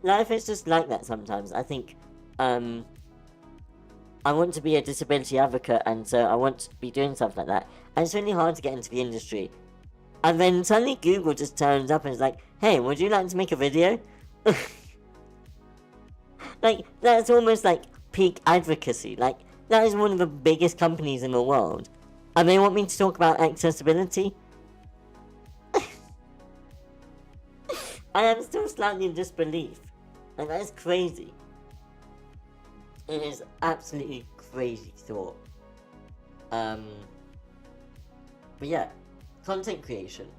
Life is just like that sometimes. I think, I want to be a disability advocate, and so I want to be doing stuff like that. And it's really hard to get into the industry. And then suddenly Google just turns up and is like, hey, would you like to make a video? Like, that's almost like peak advocacy. Like, that is one of the biggest companies in the world. And they want me to talk about accessibility? I am still slightly in disbelief. Like, that is crazy. It is absolutely crazy thought. But yeah, content creation.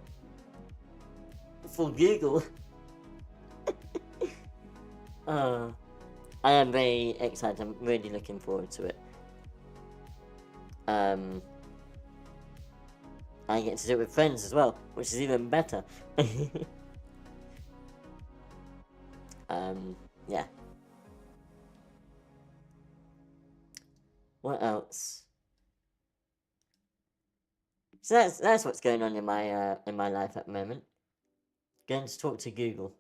For Google. I am very excited. I'm really looking forward to it. I get to do it with friends as well, which is even better. Yeah. What else? So that's what's going on in my life at the moment. Going to talk to Google.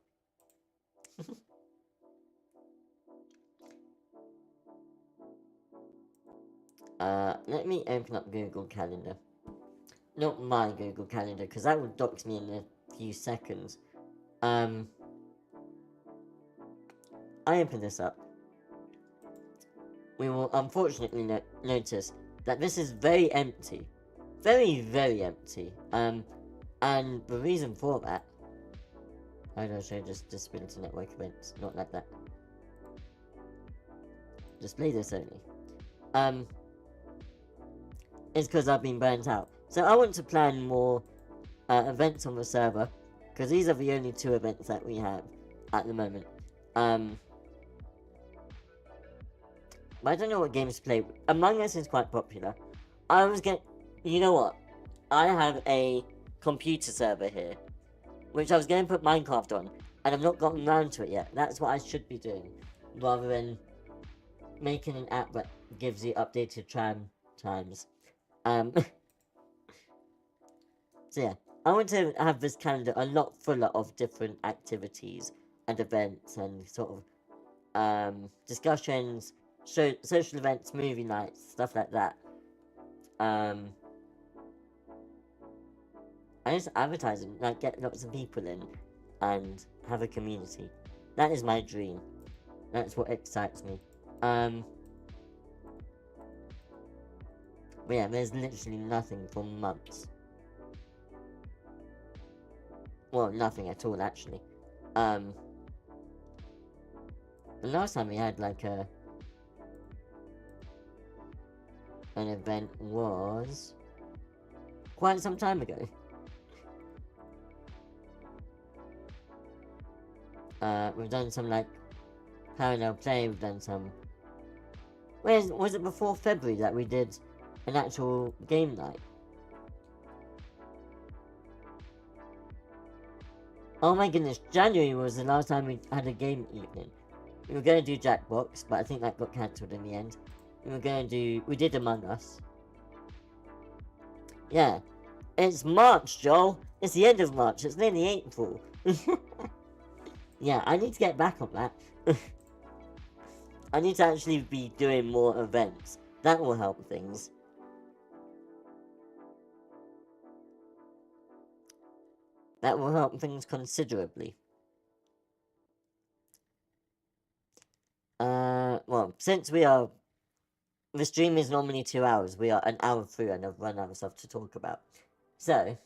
Let me open up Google Calendar. Not my Google Calendar, because that would dox me in a few seconds. I open this up. We will unfortunately notice that this is very empty. Very, very empty. And the reason for that... How do I show just Disability Network events? Not like that. Display this only. It's because I've been burnt out. So I want to plan more events on the server, because these are the only 2 events that we have at the moment. But I don't know what games to play. Among Us is quite popular. You know what? I have a computer server here, which I was going to put Minecraft on, and I've not gotten around to it yet. That's what I should be doing, rather than making an app that gives you updated tram times. So yeah, I want to have this calendar a lot fuller of different activities and events and sort of discussions, social events, movie nights, stuff like that. I just advertise and like get lots of people in and have a community. That is my dream. That's what excites me. But yeah, there's literally nothing for months. Well, nothing at all, actually. The last time we had like an event was quite some time ago. We've done some like parallel play. We've done some. Was it before February that we did an actual game night? Oh my goodness, January was the last time we had a game evening. We were going to do Jackbox, but I think that got cancelled in the end. We did Among Us. Yeah. It's March, Joel. It's the end of March. It's nearly April. Yeah, I need to get back on that. I need to actually be doing more events. That will help things. That will help things considerably. Well, since we are the stream is normally 2 hours. We are an hour through and I've run out of stuff to talk about. So,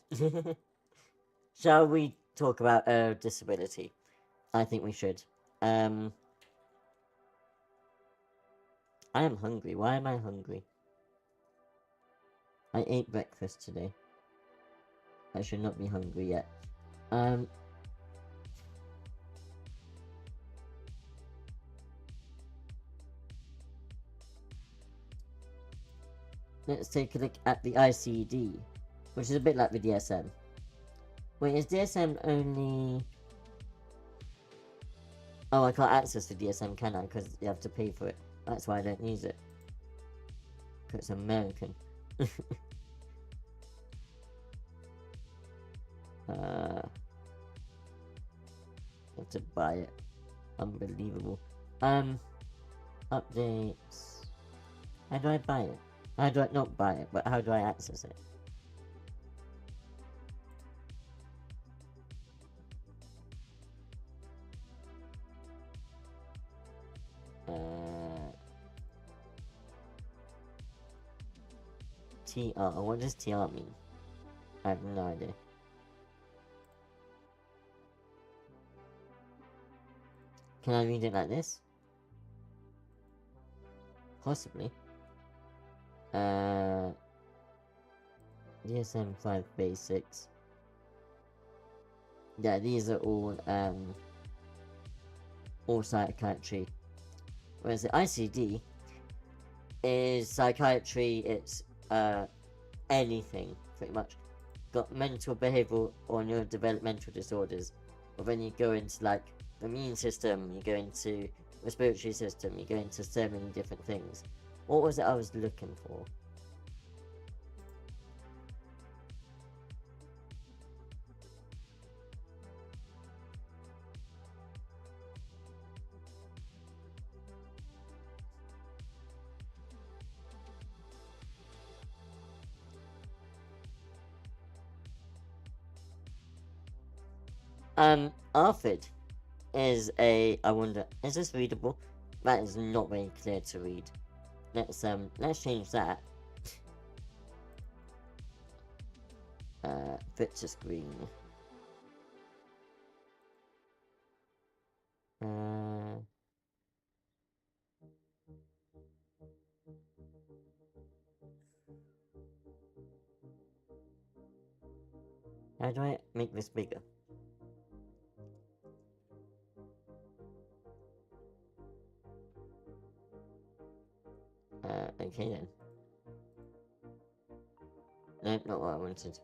shall we talk about disability? I think we should. I am hungry. Why am I hungry? I ate breakfast today. I should not be hungry yet. Let's take a look at the ICD, which is a bit like the DSM. Wait, is DSM only... Oh, I can't access the DSM, can I? Because you have to pay for it. That's why I don't use it. Because it's American. You have to buy it. Unbelievable. Updates. How do I buy it? How do I not buy it, but how do I access it? TR. What does TR mean? I have no idea. Can I read it like this? Possibly. DSM-5 basics. Yeah, these are all psychiatry. Whereas the ICD is psychiatry, it's anything, pretty much. Got mental, behavioural, or neurodevelopmental disorders. But then you go into, like, the immune system, you go into the respiratory system, you go into so many different things. What was it I was looking for? ARFID is a... I wonder, is this readable? That is not very clear to read. Let's change that. Fit to screen. How do I make this bigger? Okay then. Nope, not what I wanted.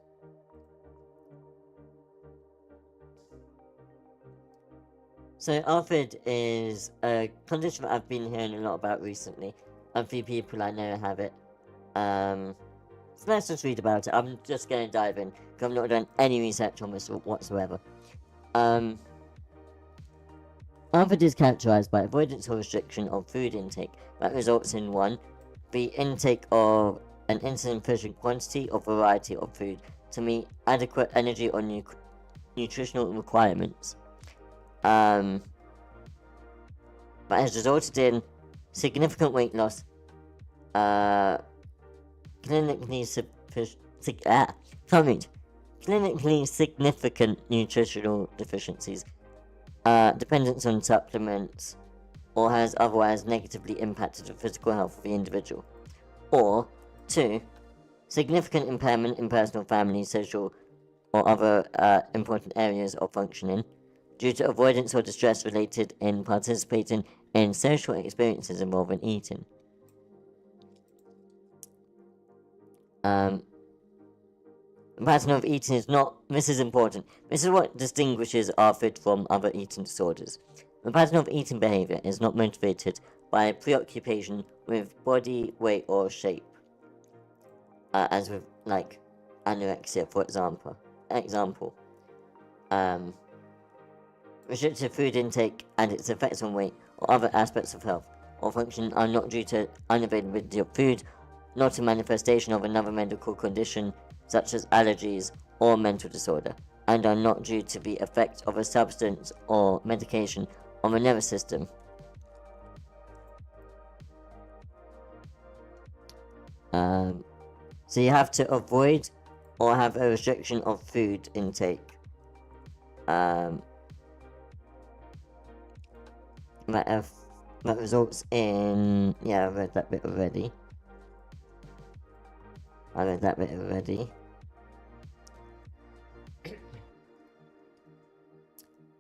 So, ARFID is a condition that I've been hearing a lot about recently. A few people I know have it. So let's just read about it. I'm just going to dive in, because I've not done any research on this whatsoever. ARFID is characterized by avoidance or restriction of food intake that results in 1. The intake of an insufficient quantity or variety of food to meet adequate energy or nutritional requirements. That has resulted in significant weight loss, clinically significant nutritional deficiencies, dependence on supplements, or has otherwise negatively impacted the physical health of the individual. Or 2. Significant impairment in personal, family, social, or other important areas of functioning due to avoidance or distress related in participating in social experiences involving eating. The pattern of eating is not... This is important. This is what distinguishes ARFID from other eating disorders. The pattern of eating behavior is not motivated by preoccupation with body, weight, or shape. As with, like, anorexia, for example. Restricted food intake and its effects on weight or other aspects of health or function are not due to unavailability of food, not a manifestation of another medical condition such as allergies or mental disorder, and are not due to the effect of a substance or medication on the nervous system. So you have to avoid or have a restriction of food intake. That results in... Yeah, I read that bit already.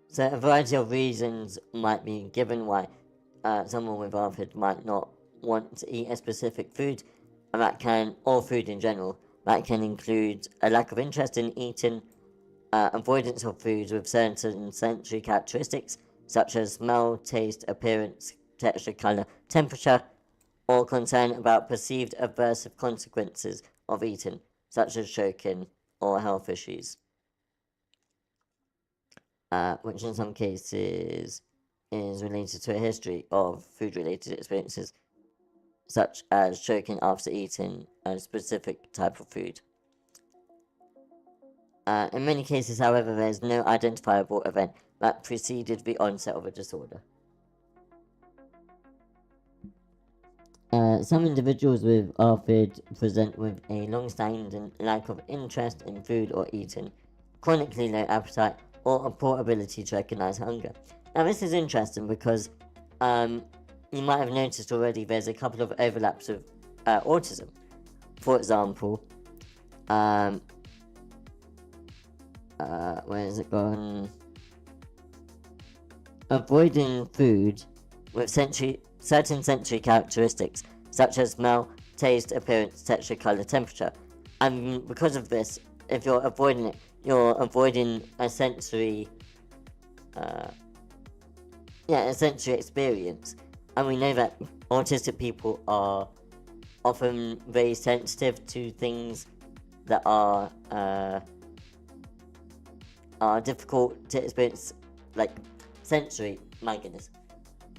So a variety of reasons might be given why someone with ARFID might not want to eat a specific food, and that can, or food in general, that can include a lack of interest in eating, avoidance of foods with certain sensory characteristics, such as smell, taste, appearance, texture, colour, temperature, or concern about perceived adverse consequences of eating, such as choking or health issues. Which in some cases is related to a history of food-related experiences, such as choking after eating a specific type of food. In many cases, however, there is no identifiable event that preceded the onset of a disorder. Some individuals with ARFID present with a long-standing lack of interest in food or eating, chronically low appetite, or a poor ability to recognize hunger. Now, this is interesting because you might have noticed already there's a couple of overlaps with autism. For example, where is it gone? Avoiding food with certain sensory characteristics, such as smell, taste, appearance, texture, colour, temperature. And because of this, if you're avoiding it, you're avoiding a sensory experience. And we know that autistic people are often very sensitive to things that are difficult to experience, like sensory. My goodness.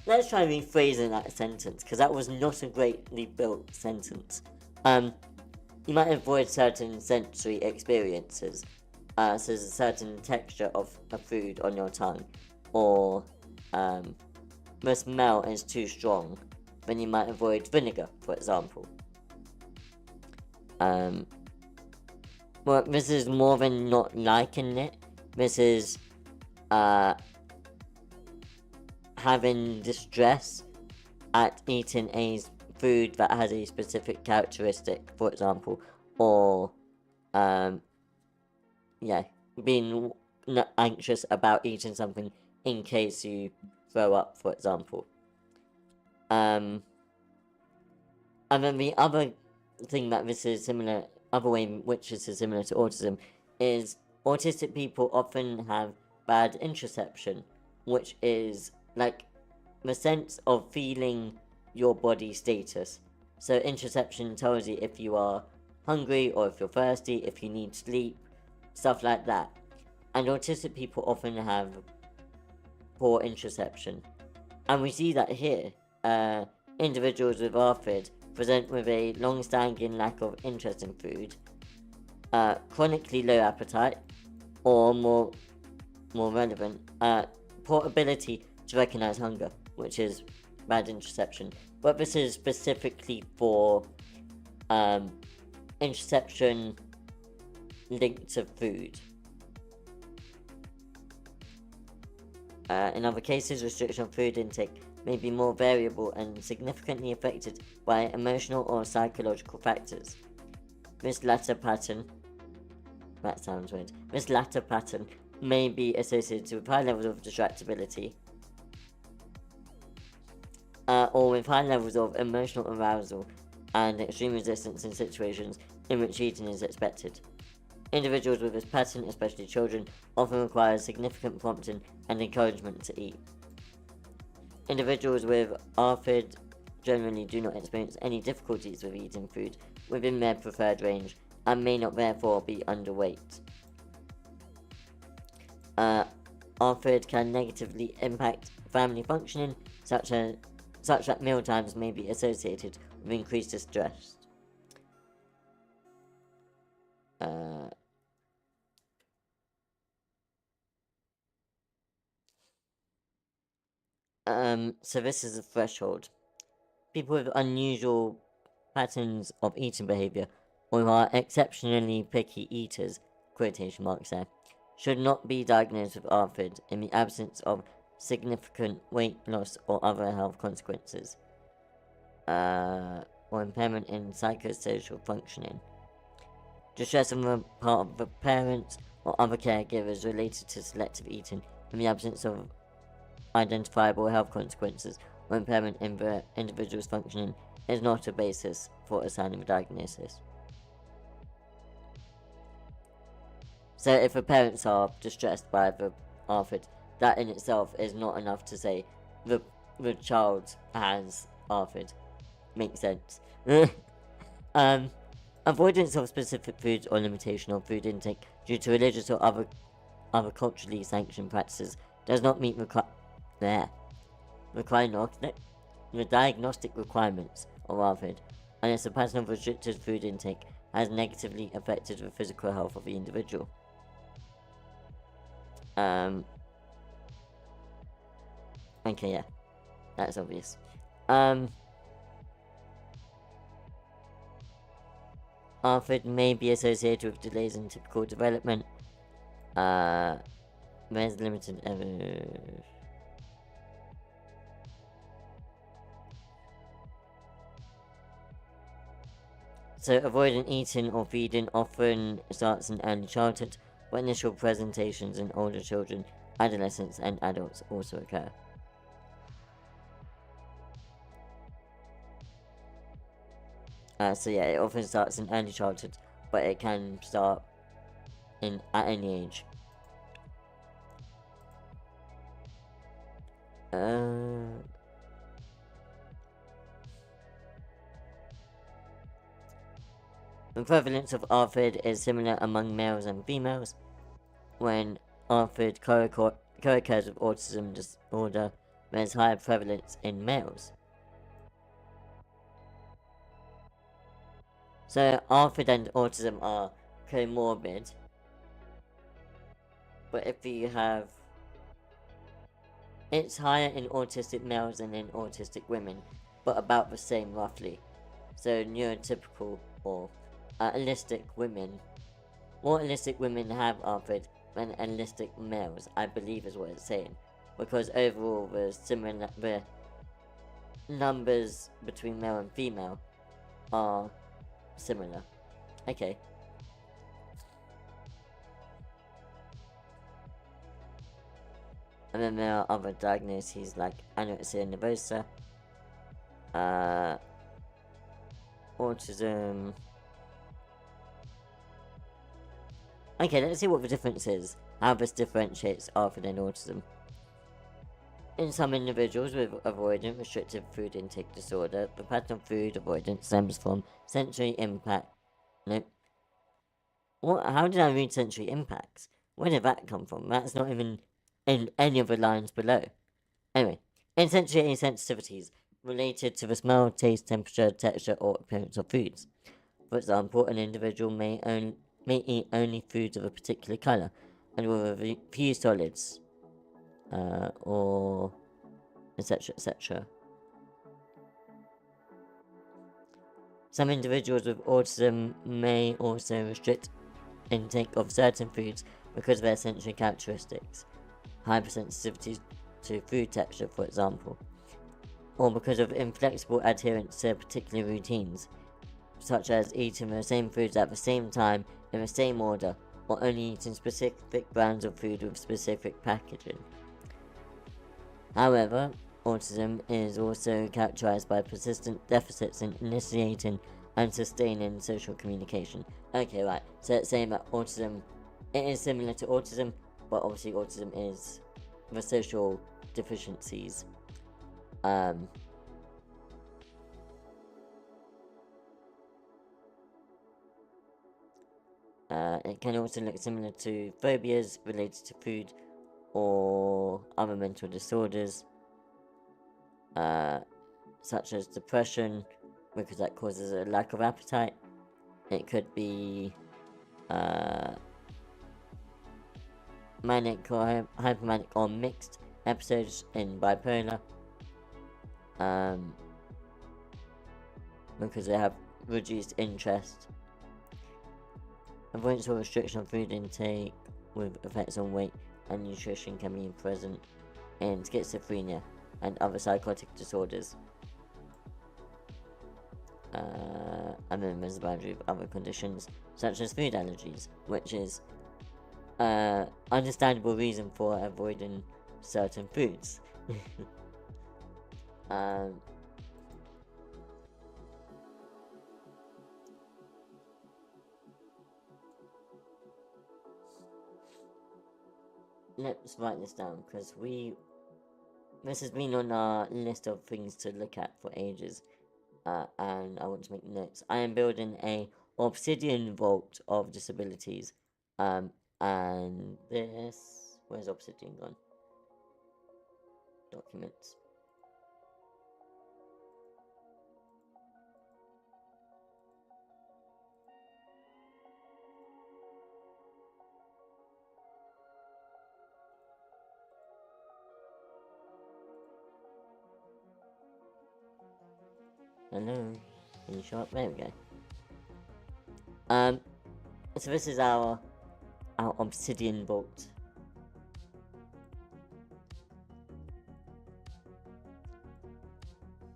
Let's try rephrasing that sentence, because that was not a greatly built sentence. You might avoid certain sensory experiences, so there's a certain texture of a food on your tongue, or the smell is too strong, then you might avoid vinegar, for example. Well, this is more than not liking it. This is having distress at eating a food that has a specific characteristic, for example, or being anxious about eating something in case you throw up, for example. And then the other thing that this is similar, other way in which this is similar to autism, is autistic people often have bad interoception, which is like the sense of feeling your body status. So interoception tells you if you are hungry or if you're thirsty, if you need sleep, stuff like that. And autistic people often have poor interoception. And we see that here. Individuals with ARFID present with a long-standing lack of interest in food, chronically low appetite, or more relevant, poor ability to recognize hunger, which is bad interoception. But this is specifically for interoception linked to food. In other cases, restriction of food intake may be more variable and significantly affected by emotional or psychological factors. This latter pattern may be associated with high levels of distractibility, or with high levels of emotional arousal and extreme resistance in situations in which eating is expected. Individuals with this pattern, especially children, often require significant prompting and encouragement to eat. Individuals with ARFID generally do not experience any difficulties with eating food within their preferred range and may not therefore be underweight. ARFID can negatively impact family functioning, such that mealtimes may be associated with increased distress. So this is a threshold. People with unusual patterns of eating behavior or who are exceptionally picky eaters, quotation marks there, should not be diagnosed with ARFID in the absence of significant weight loss or other health consequences, or impairment in psychosocial functioning. Distress on the part of the parents or other caregivers related to selective eating in the absence of identifiable health consequences or impairment in the individual's functioning is not a basis for assigning a diagnosis. So if the parents are distressed by the ARFID, that in itself is not enough to say the child has ARFID. Makes sense. Avoidance of specific foods or limitation of food intake due to religious or other culturally sanctioned practices does not meet the diagnostic requirements of ARFID, unless a pattern of restricted food intake has negatively affected the physical health of the individual. Okay, yeah, that's obvious. ARFID may be associated with delays in typical development. There's limited evidence. So avoiding eating or feeding often starts in early childhood, but initial presentations in older children, adolescents, and adults also occur. So yeah, it often starts in early childhood, but it can start at any age. The prevalence of ARFID is similar among males and females. When ARFID co-occurs with autism disorder, there's higher prevalence in males. So ARFID and autism are comorbid, but if you have... It's higher in autistic males than in autistic women, but about the same roughly. So neurotypical or allistic women... More allistic women have ARFID than allistic males, I believe is what it's saying. Because overall the numbers between male and female are similar. Okay. And then there are other diagnoses like anorexia nervosa, autism. Okay, let's see what the difference is, how this differentiates ARFID and autism. In some individuals with avoidant restrictive food intake disorder, the pattern of food avoidance stems from sensory impact. Nope. What? How did I read sensory impacts? Where did that come from? That's not even in any of the lines below. Anyway, in sensory sensitivities related to the smell, taste, temperature, texture, or appearance of foods. For example, an individual may eat only foods of a particular colour, and with a few solids, or etc. etc. Some individuals with autism may also restrict intake of certain foods because of their sensory characteristics, hypersensitivity to food texture for example, or because of inflexible adherence to particular routines, such as eating the same foods at the same time in the same order, or only eating specific brands of food with specific packaging. However, autism is also characterized by persistent deficits in initiating and sustaining social communication. Okay, right, so it's saying that autism, it is similar to autism, but obviously autism is the social deficiencies. It can also look similar to phobias related to food or other mental disorders, such as depression, because that causes a lack of appetite. It could be manic or hypomanic or mixed episodes in bipolar, because they have reduced interest. Avoidance or restriction of food intake with effects on weight and nutrition can be present in schizophrenia and other psychotic disorders. And then there's a boundary of other conditions such as food allergies, which is understandable reason for avoiding certain foods. Let's write this down, because this has been on our list of things to look at for ages, and I want to make notes. I am building a obsidian vault of disabilities, and this, where's obsidian gone? Documents. Hello, can you show up? There we go. So this is our obsidian vault.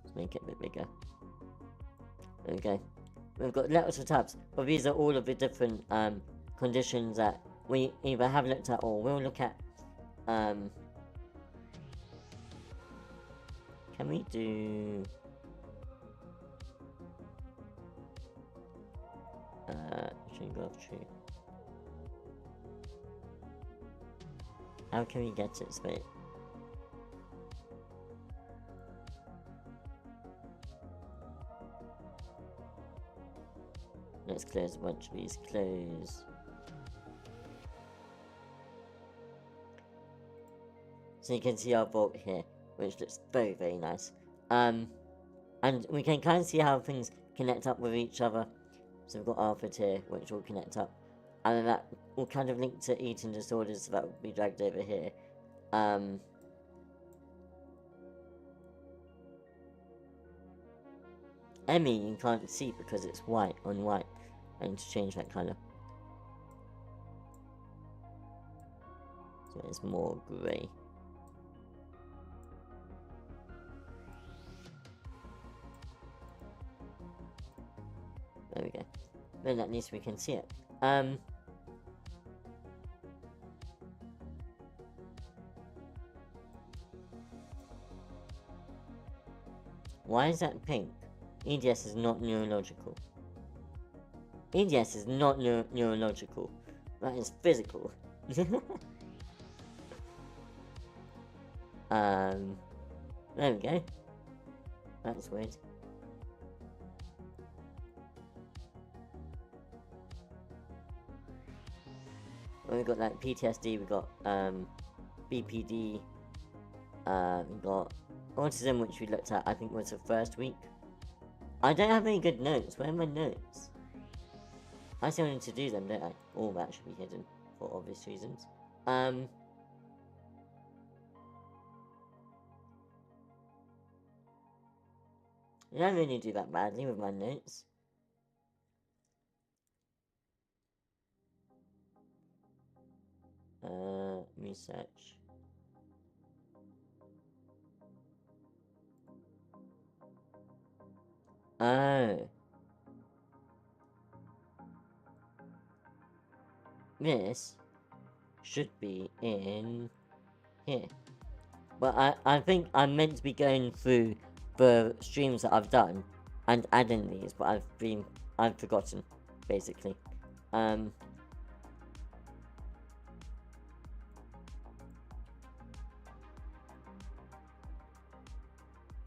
Let's make it a bit bigger. There we go. We've got lots of tabs, but these are all of the different conditions that we either have looked at or will look at. Can we do... tree. How can we get it straight? Let's close a bunch of these. Close. So you can see our vault here, which looks very, very nice. And we can kind of see how things connect up with each other. So we've got Alfred here, which will connect up. And then that will kind of link to eating disorders, so that will be dragged over here. Emmy you can't see because it's white on white. I need to change that colour. So it's more grey. There we go. Then at least we can see it. Why is that pink? EDS is not neurological. EDS is not neurological. That is physical. There we go. That's weird. Well, we got like PTSD, we got BPD, we got autism, which we looked at, I think was the first week. I don't have any good notes. Where are my notes? I still need to do them, don't I? All that should be hidden for obvious reasons. I don't really do that badly with my notes. Research. Oh. This should be in here. But I think I'm meant to be going through the streams that I've done and adding these, but I've forgotten, basically.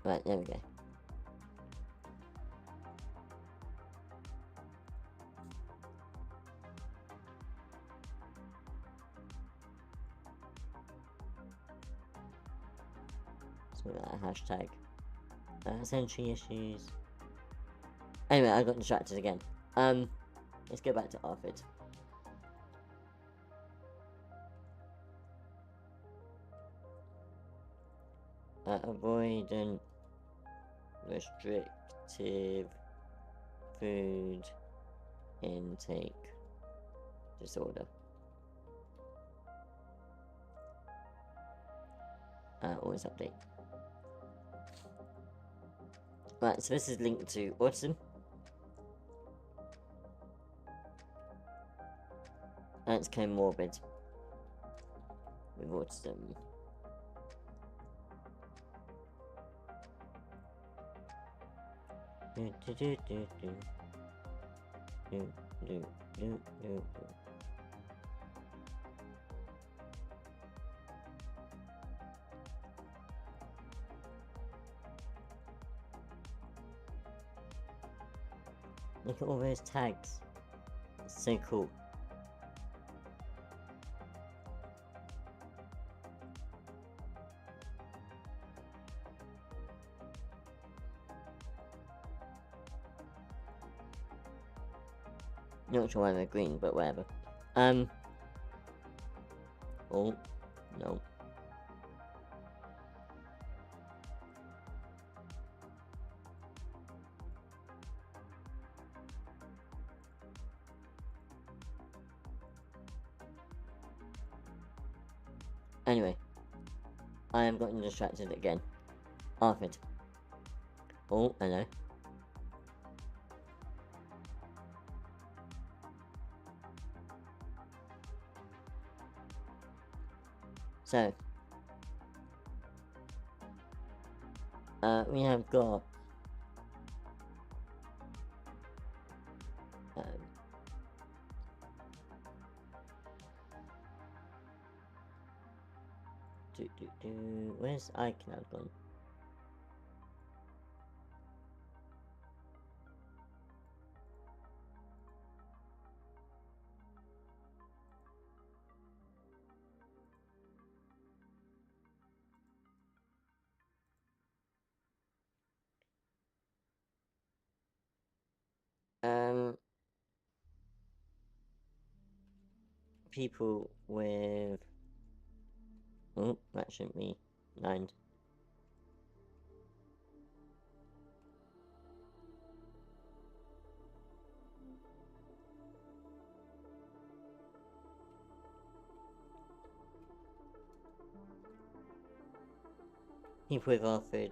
Right, there we go. So that hashtag. Century issues. Anyway, I got distracted again. Let's go back to Arvid. Avoidant, restrictive, food intake disorder. Always update. Right, so this is linked to autism. And it's comorbid with autism. Look at all those tags. It's so cool. Not sure why they're green, but whatever. Oh, no. Anyway, I am getting distracted again. Arthur. Oh, hello. So, we have got where's iCloud gone? People with... Oh, that shouldn't be 9. People with offered,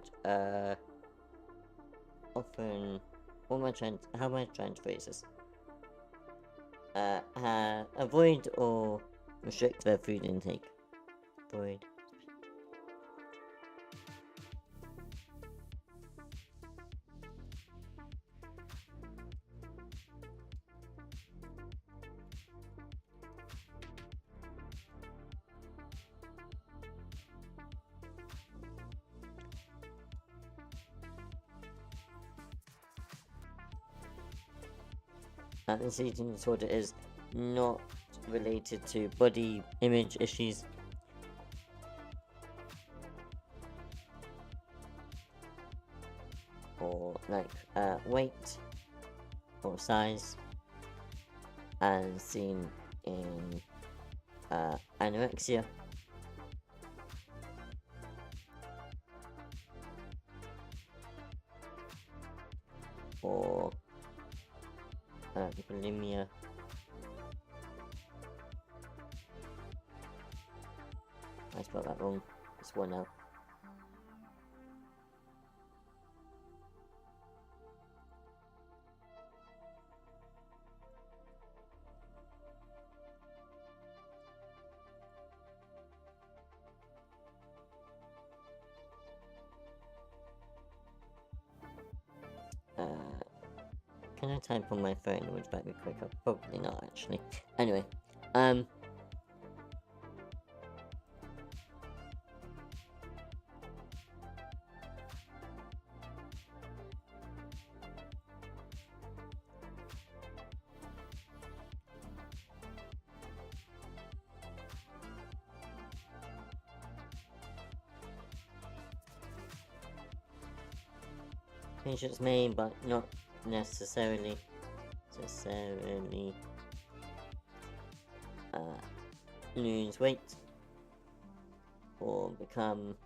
often... how am I trying to phrase this? Avoid or restrict their food intake. Avoid. This eating disorder is not related to body image issues. Or like weight or size, as seen in anorexia. Or bulimia. I spelled that wrong. It's one out. Can I type on my phone? Would that be quicker? Probably not, actually. Anyway, patients may, but not necessarily lose weight or become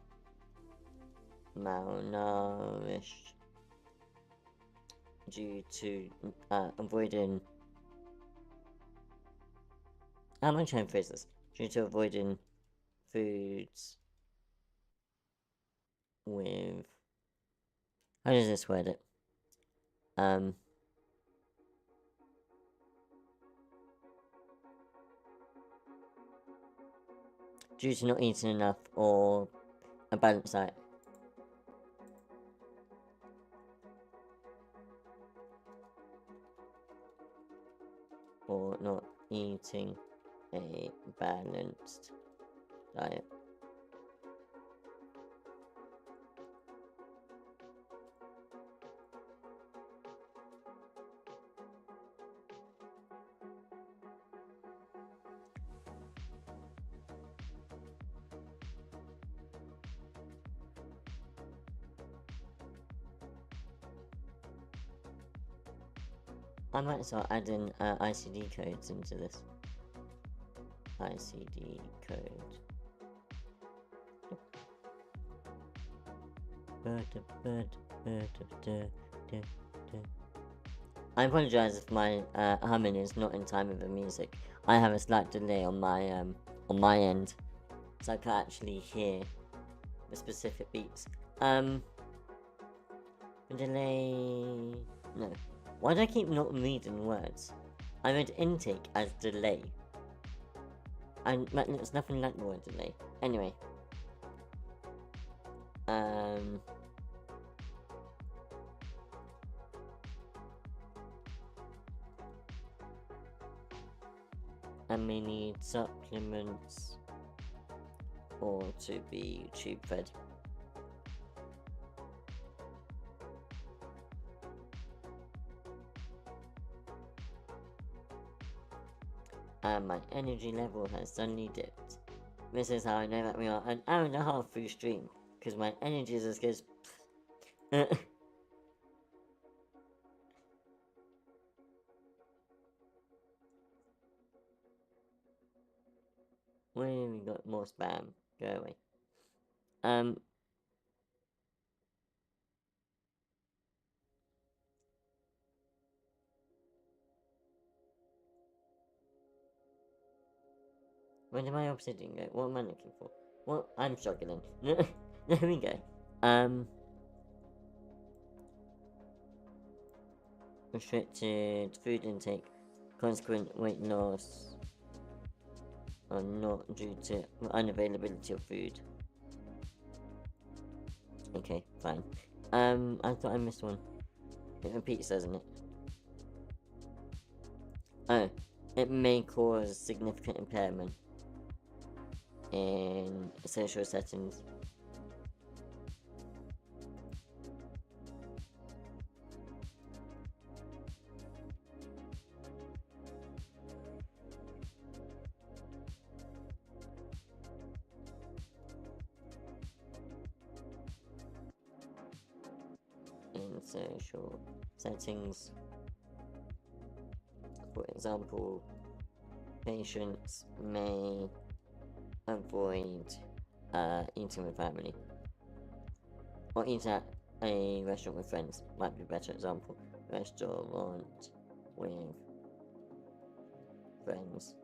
malnourished due to avoiding. How am I trying to phrase this? Due to avoiding foods with. How does this word it? Due to not eating enough or a balanced diet. Or not eating a balanced diet. I might start adding ICD codes into this. ICD code. I apologise if my humming is not in time with the music. I have a slight delay on my end, so I can't actually hear the specific beats. Delay. No. Why do I keep not reading words? I read intake as delay. And it's nothing like the word delay. Anyway. I may need supplements or to be tube fed. And my energy level has suddenly dipped. This is how I know that we are an hour and a half through stream, because my energy is as good as... We got more spam. Go away. Where did my obsidian go? What am I looking for? Well, I'm struggling. There we go. Restricted food intake, consequent weight loss, or not due to unavailability of food. Okay, fine. I thought I missed one. It repeats, doesn't it? Oh, it may cause significant impairment in social settings. In social settings, for example, patients may avoid eating with family, or eat at a restaurant with friends. Might be a better example. Restaurant with friends,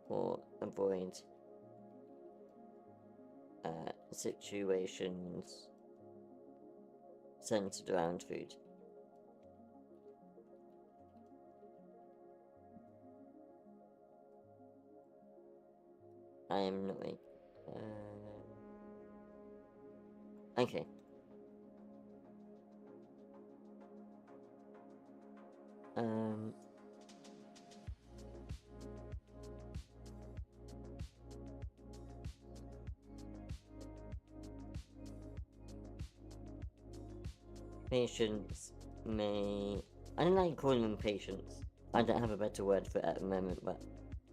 or avoid situations centered around food. I am not like, okay. Patients may... I don't like calling them patients. I don't have a better word for it at the moment, but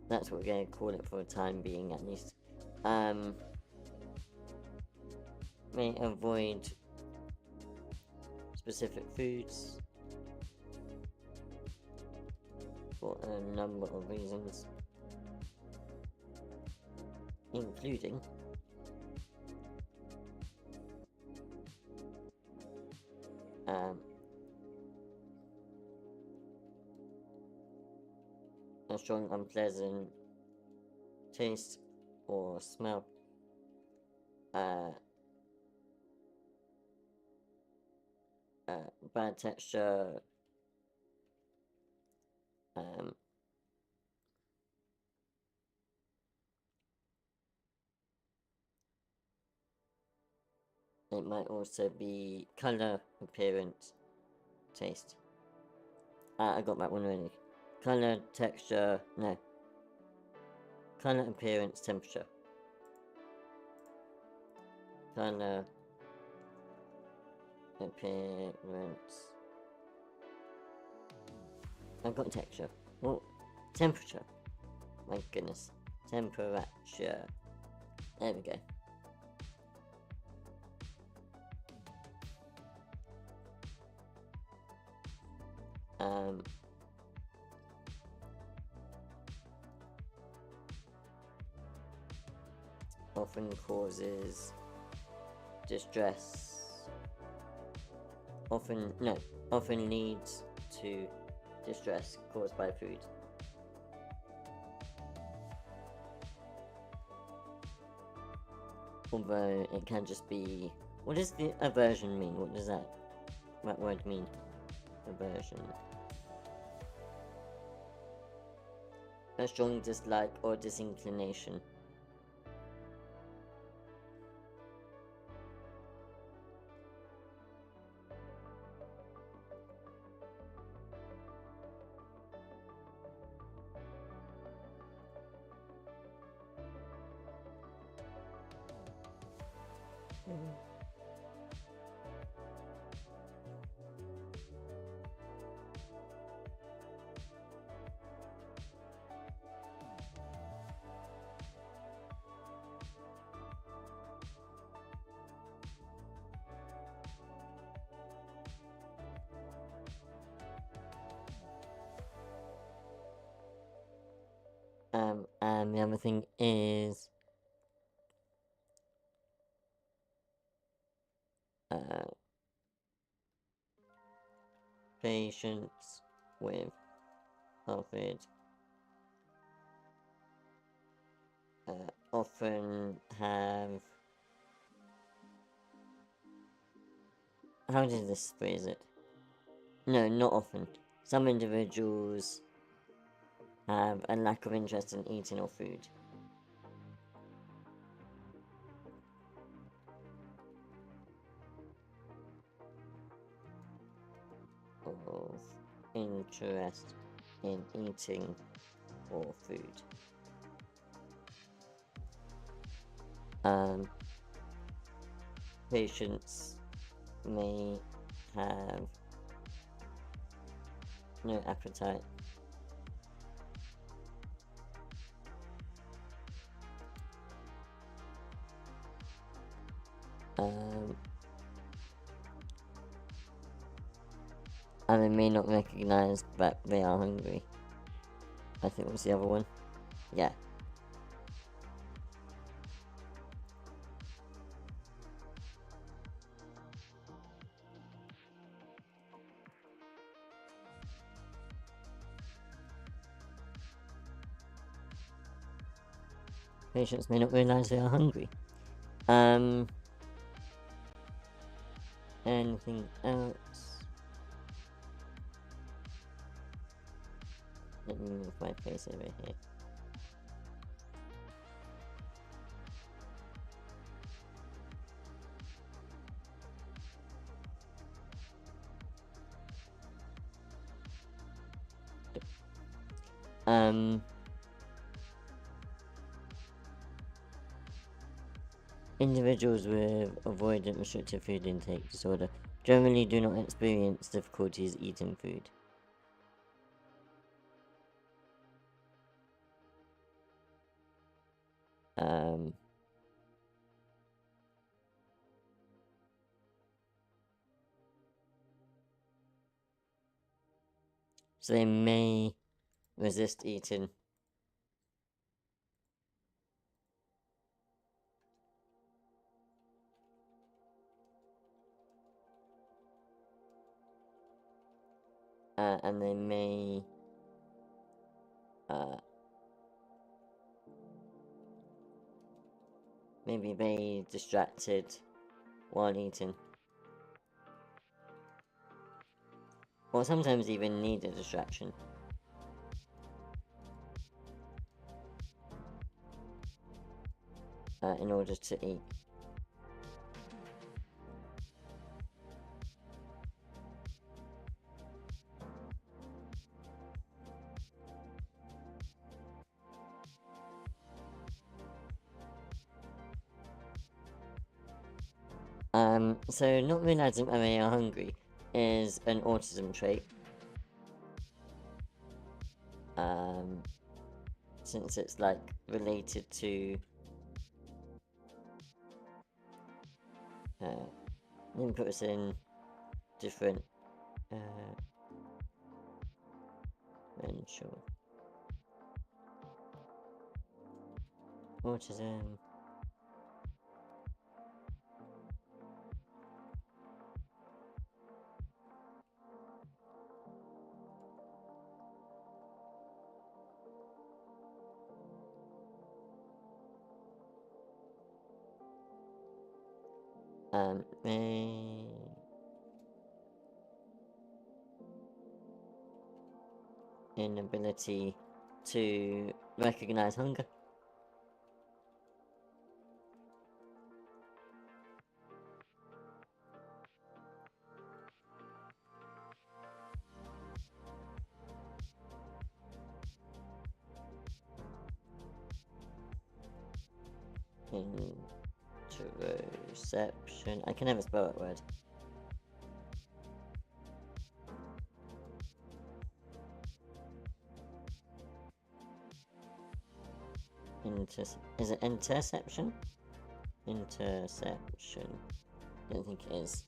that's what we're going to call it for the time being, at least. May avoid specific foods for a number of reasons, including a strong, unpleasant taste or smell. Bad texture. It might also be color, appearance, taste. I got that one already. Color, texture, no. Color, appearance, temperature. Color, appearance. I've got texture. Oh, temperature. My goodness. Temperature. There we go. Often causes distress. Often leads to distress caused by food. Although it can just be... What does the aversion mean? What does that word mean? Aversion. A strong dislike or disinclination. And the other thing is patients with COVID often have... How did this phrase it? No, not often. Some individuals have a lack of interest in eating or food. Of interest in eating or food. Patients may have no appetite. And they may not recognize that they are hungry. I think was the other one. Yeah. Patients may not realize they are hungry. Anything else? Let me move my face over here. Individuals with avoidant restrictive food intake disorder generally do not experience difficulties eating food. So they may resist eating. And they may maybe very distracted while eating. Or sometimes even need a distraction. In order to eat. So not realizing when they are hungry is an autism trait. Since it's like related to let me put this in different mental autism. Inability to recognize hunger. Interoception. I can never spell that word. Is it interception? Interception. I don't think it is.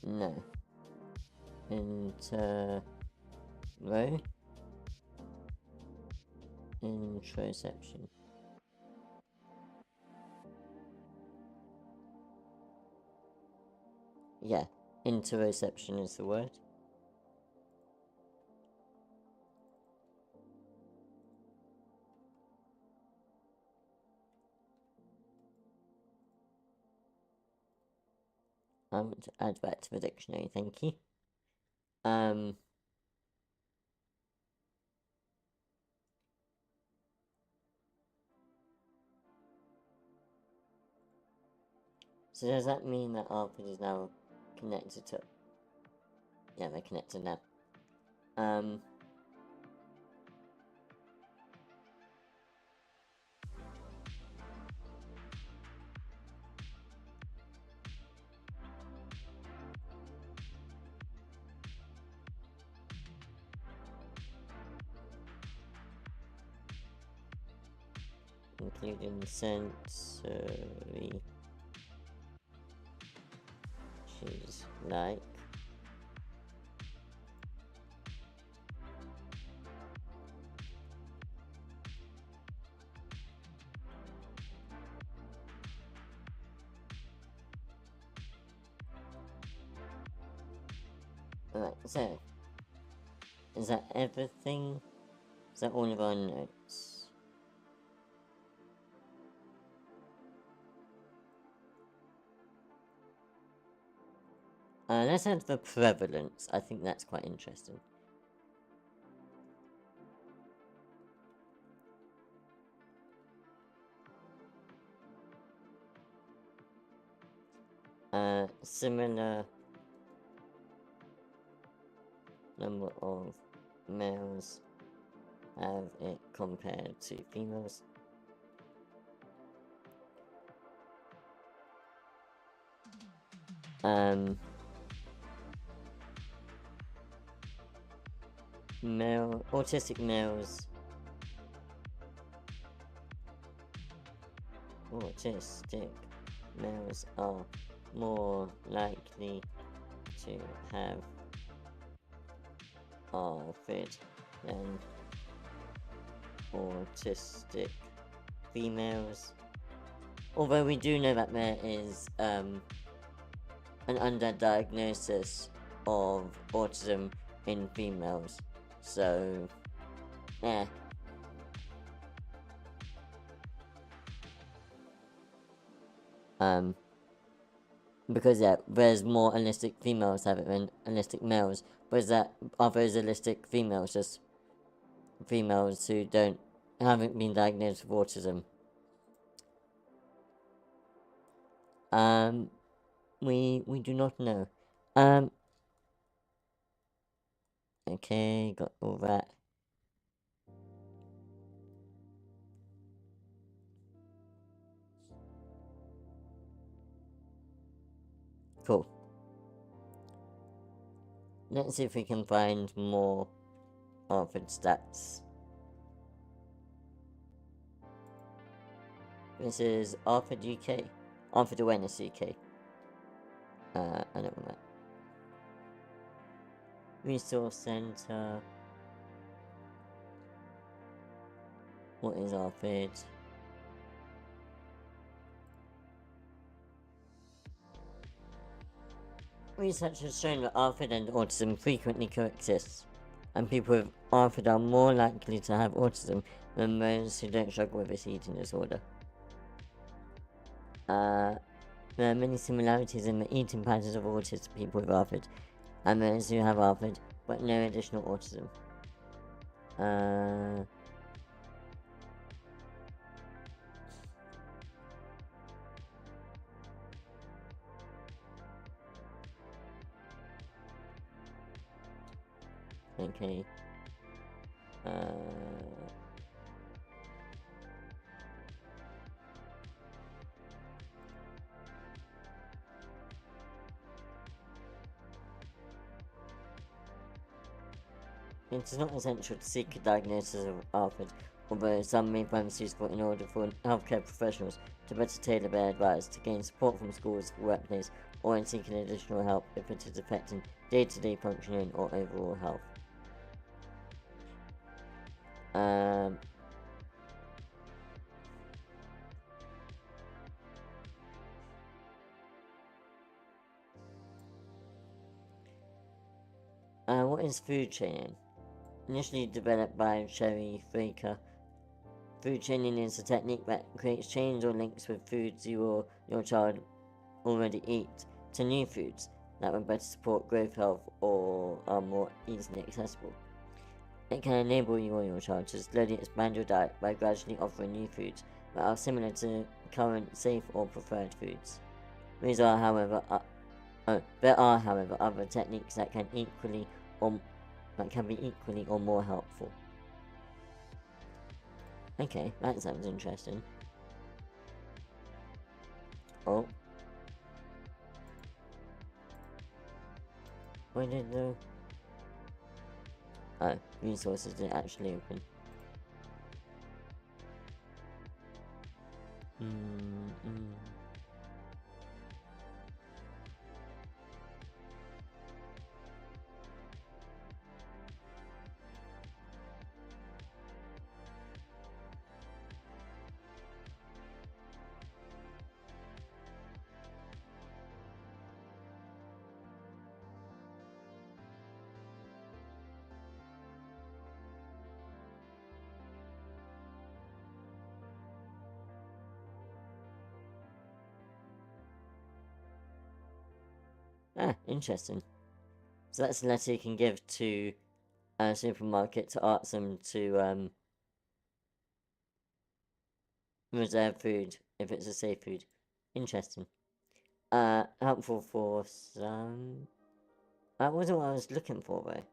No. Introception. Yeah, interoception is the word. I want to add that to the dictionary, thank you. So does that mean that Arthur is now connected to... Yeah, they're connected now. Including sensory... She's like... Alright, so... Is that everything? Is that all of our notes? Let's add the prevalence. I think that's quite interesting. Similar number of males have it compared to females. Autistic males are more likely to have ARFID than autistic females. Although we do know that there is an underdiagnosis of autism in females. So, yeah. Because yeah, there's more allistic females have it than allistic males. But is that, are those allistic females just females who haven't been diagnosed with autism? We do not know. Okay, got all that. Cool. Let's see if we can find more Arthur stats. This is Arthur UK. Arthur Awareness UK. I don't want that. Resource Center. What is Arthur? Research has shown that ARFID and autism frequently coexist, and people with ARFID are more likely to have autism than those who don't struggle with this eating disorder. There are many similarities in the eating patterns of autistic people with ARFID and those who have ARFID, but no additional autism. Okay. It is not essential to seek a diagnosis of ARFID, although some may find this useful in order for healthcare professionals to better tailor their advice, to gain support from schools, workplace, or in seeking additional help if it is affecting day-to-day functioning or overall health. What is food chaining? Initially developed by Sherry Fraker, food chaining is a technique that creates chains or links with foods you or your child already eat to new foods that would better support growth, health, or are more easily accessible. It can enable you or your child to slowly expand your diet by gradually offering new foods that are similar to current safe or preferred foods. There are, however, other techniques that can be equally or more helpful. Okay, that sounds interesting. Oh. Where did the... Oh, resources didn't actually open. Ah, interesting. So that's a letter you can give to a supermarket to ask them to reserve food if it's a safe food. Interesting. Helpful for some... That wasn't what I was looking for though.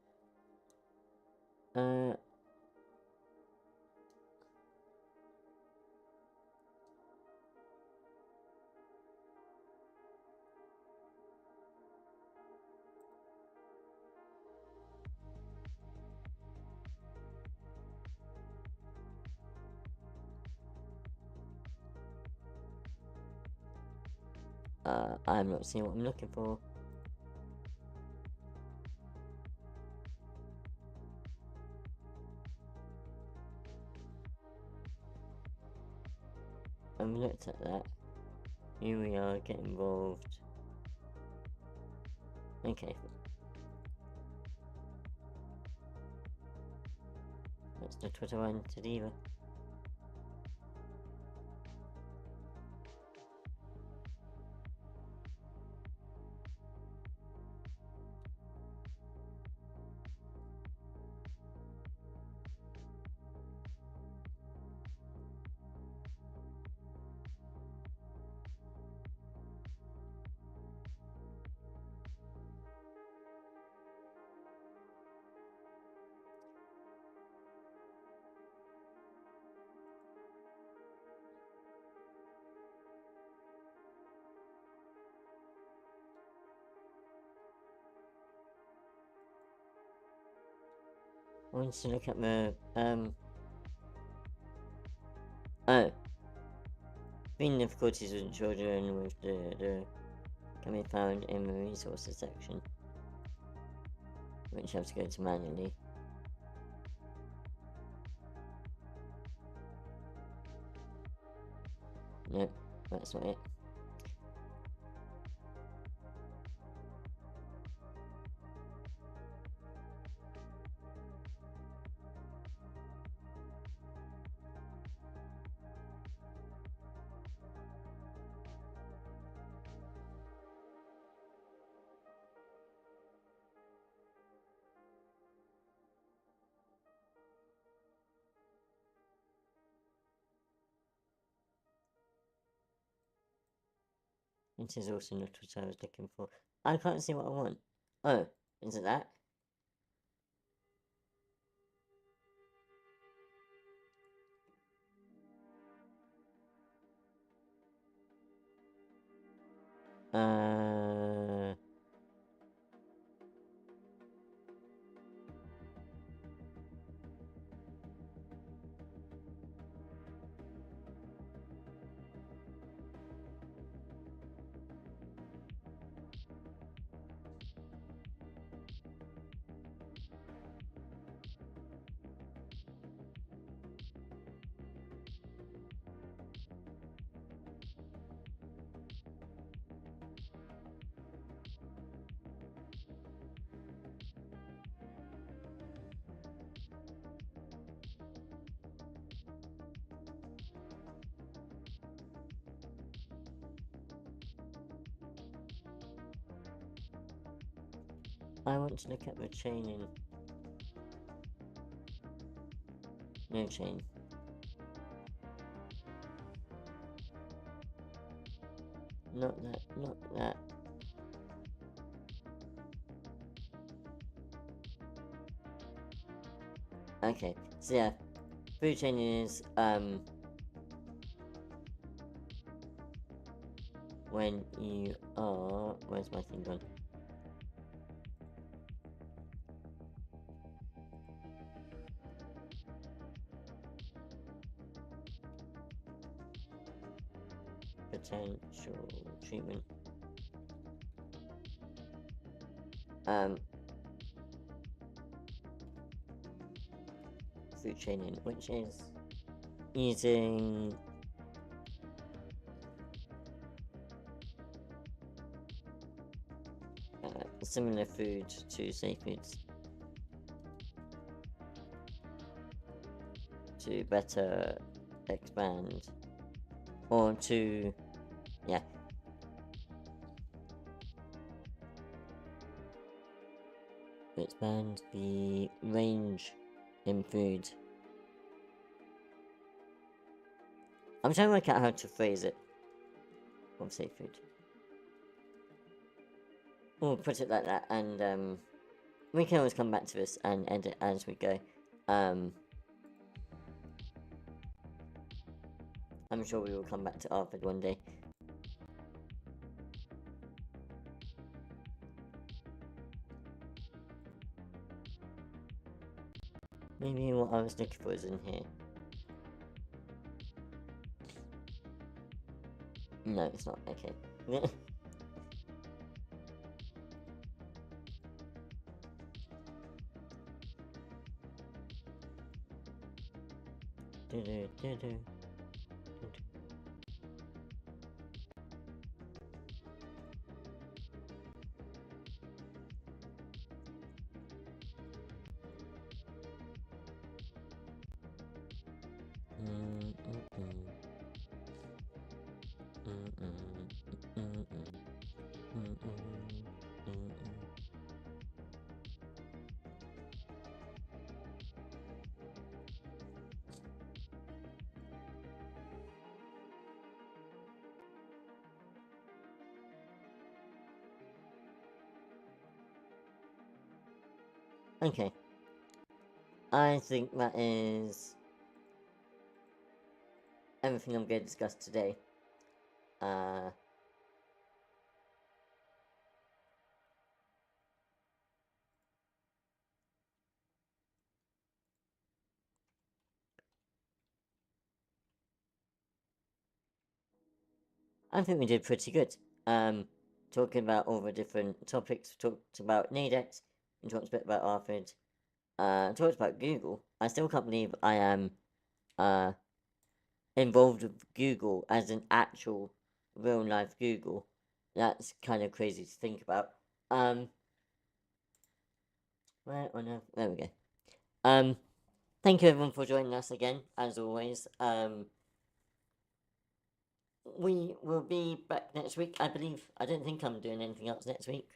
I'm not seeing what I'm looking for. I've looked at that. Here we are, get involved. Okay. That's not what I wanted either. I want to look at the, oh. Being difficulties with children with the can be found in the resources section, which you have to go to manually. Nope, that's not it. It is also not what I was looking for. I can't see what I want. Oh, is it that? I want to look at the chaining. No chain. Not that, not that. Okay, so yeah, food chain is, when you are, where's my thing gone? Potential treatment. Food chaining, which is using similar food to safe foods to better expand, or to, yeah, expand the range in food. I'm trying to work out how to phrase it. Of safe food. We'll put it like that, and we can always come back to this and edit as we go. I'm sure we will come back to Arthur one day. Maybe what I was looking for is in here. No, it's not. Okay. Okay. I think that is everything I'm going to discuss today. I think we did pretty good. Talking about all the different topics. We talked about Naidex. We talked a bit about Arthur. Talked about Google. I still can't believe I am involved with Google as an actual real life Google. That's kind of crazy to think about. Where on earth? There we go. Thank you everyone for joining us again, as always. We will be back next week, I believe. I don't think I'm doing anything else next week.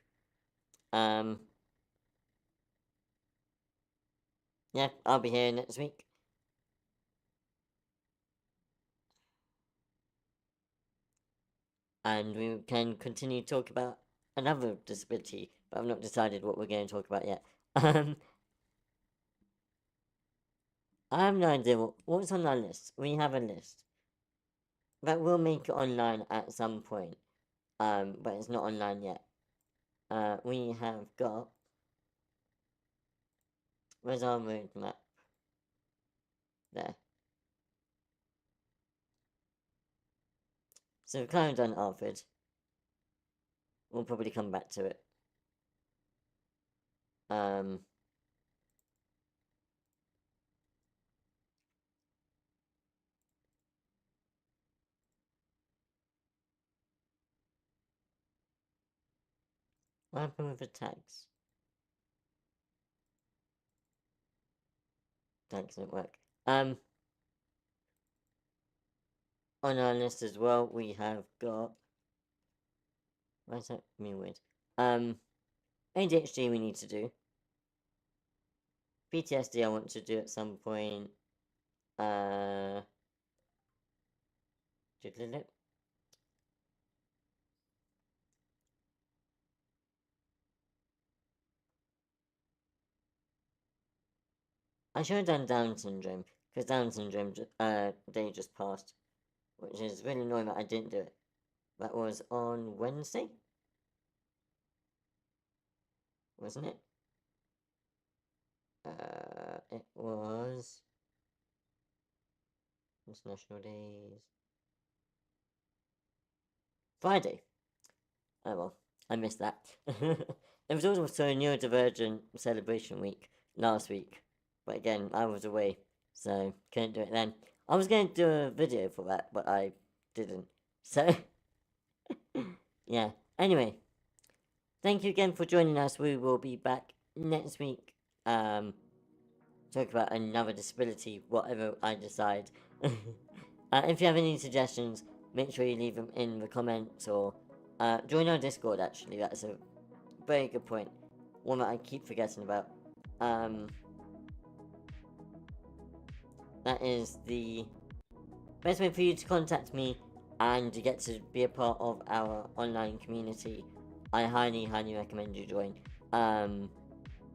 Yeah, I'll be here next week. And we can continue to talk about another disability, but I've not decided what we're going to talk about yet. I have no idea what's on our list. We have a list. But we'll make it online at some point. But it's not online yet. We have got... Where's our roadmap? There. So we've kind of done Alfred. We'll probably come back to it. What happened with the tags? Tags didn't work. On our list as well, we have got... Why is that me weird? ADHD we need to do. PTSD I want to do at some point. I should have done Down syndrome, because Down syndrome day just passed, which is really annoying that I didn't do it. That was on Wednesday? Wasn't it? It was... International Days... Friday. Oh well, I missed that. It was also Neurodivergent Celebration Week last week. But again, I was away, so couldn't do it then. I was going to do a video for that, but I didn't. So, yeah. Anyway, thank you again for joining us. We will be back next week. Talk about another disability, whatever I decide. If you have any suggestions, make sure you leave them in the comments or join our Discord, actually. That's a very good point. One that I keep forgetting about. That is the best way for you to contact me and to get to be a part of our online community. I highly, highly recommend you join.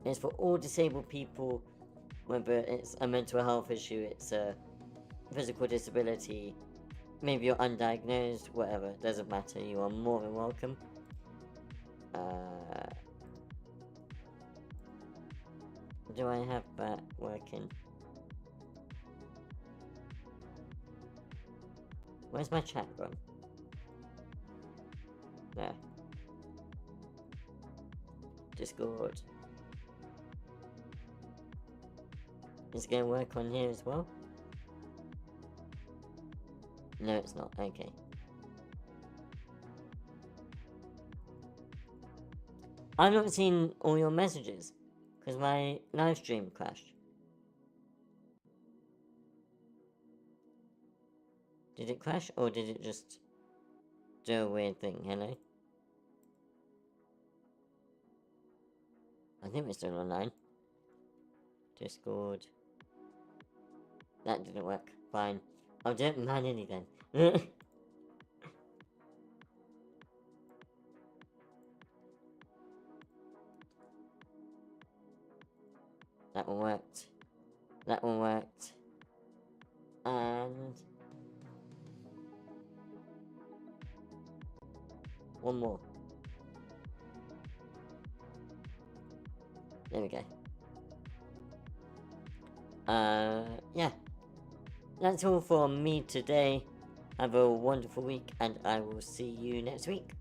It's for all disabled people, whether it's a mental health issue, it's a physical disability, maybe you're undiagnosed, whatever, it doesn't matter, you are more than welcome. Do I have that working? Where's my chat room? There. Discord. Is it going to work on here as well? No, it's not. Okay. I've not seen all your messages because my live stream crashed. Did it crash, or did it just do a weird thing? Hello? I think we're still online. Discord. That didn't work. Fine. I'll do it manually then. That one worked. That one worked. And... one more. There we go. Yeah. That's all from me today. Have a wonderful week, and I will see you next week.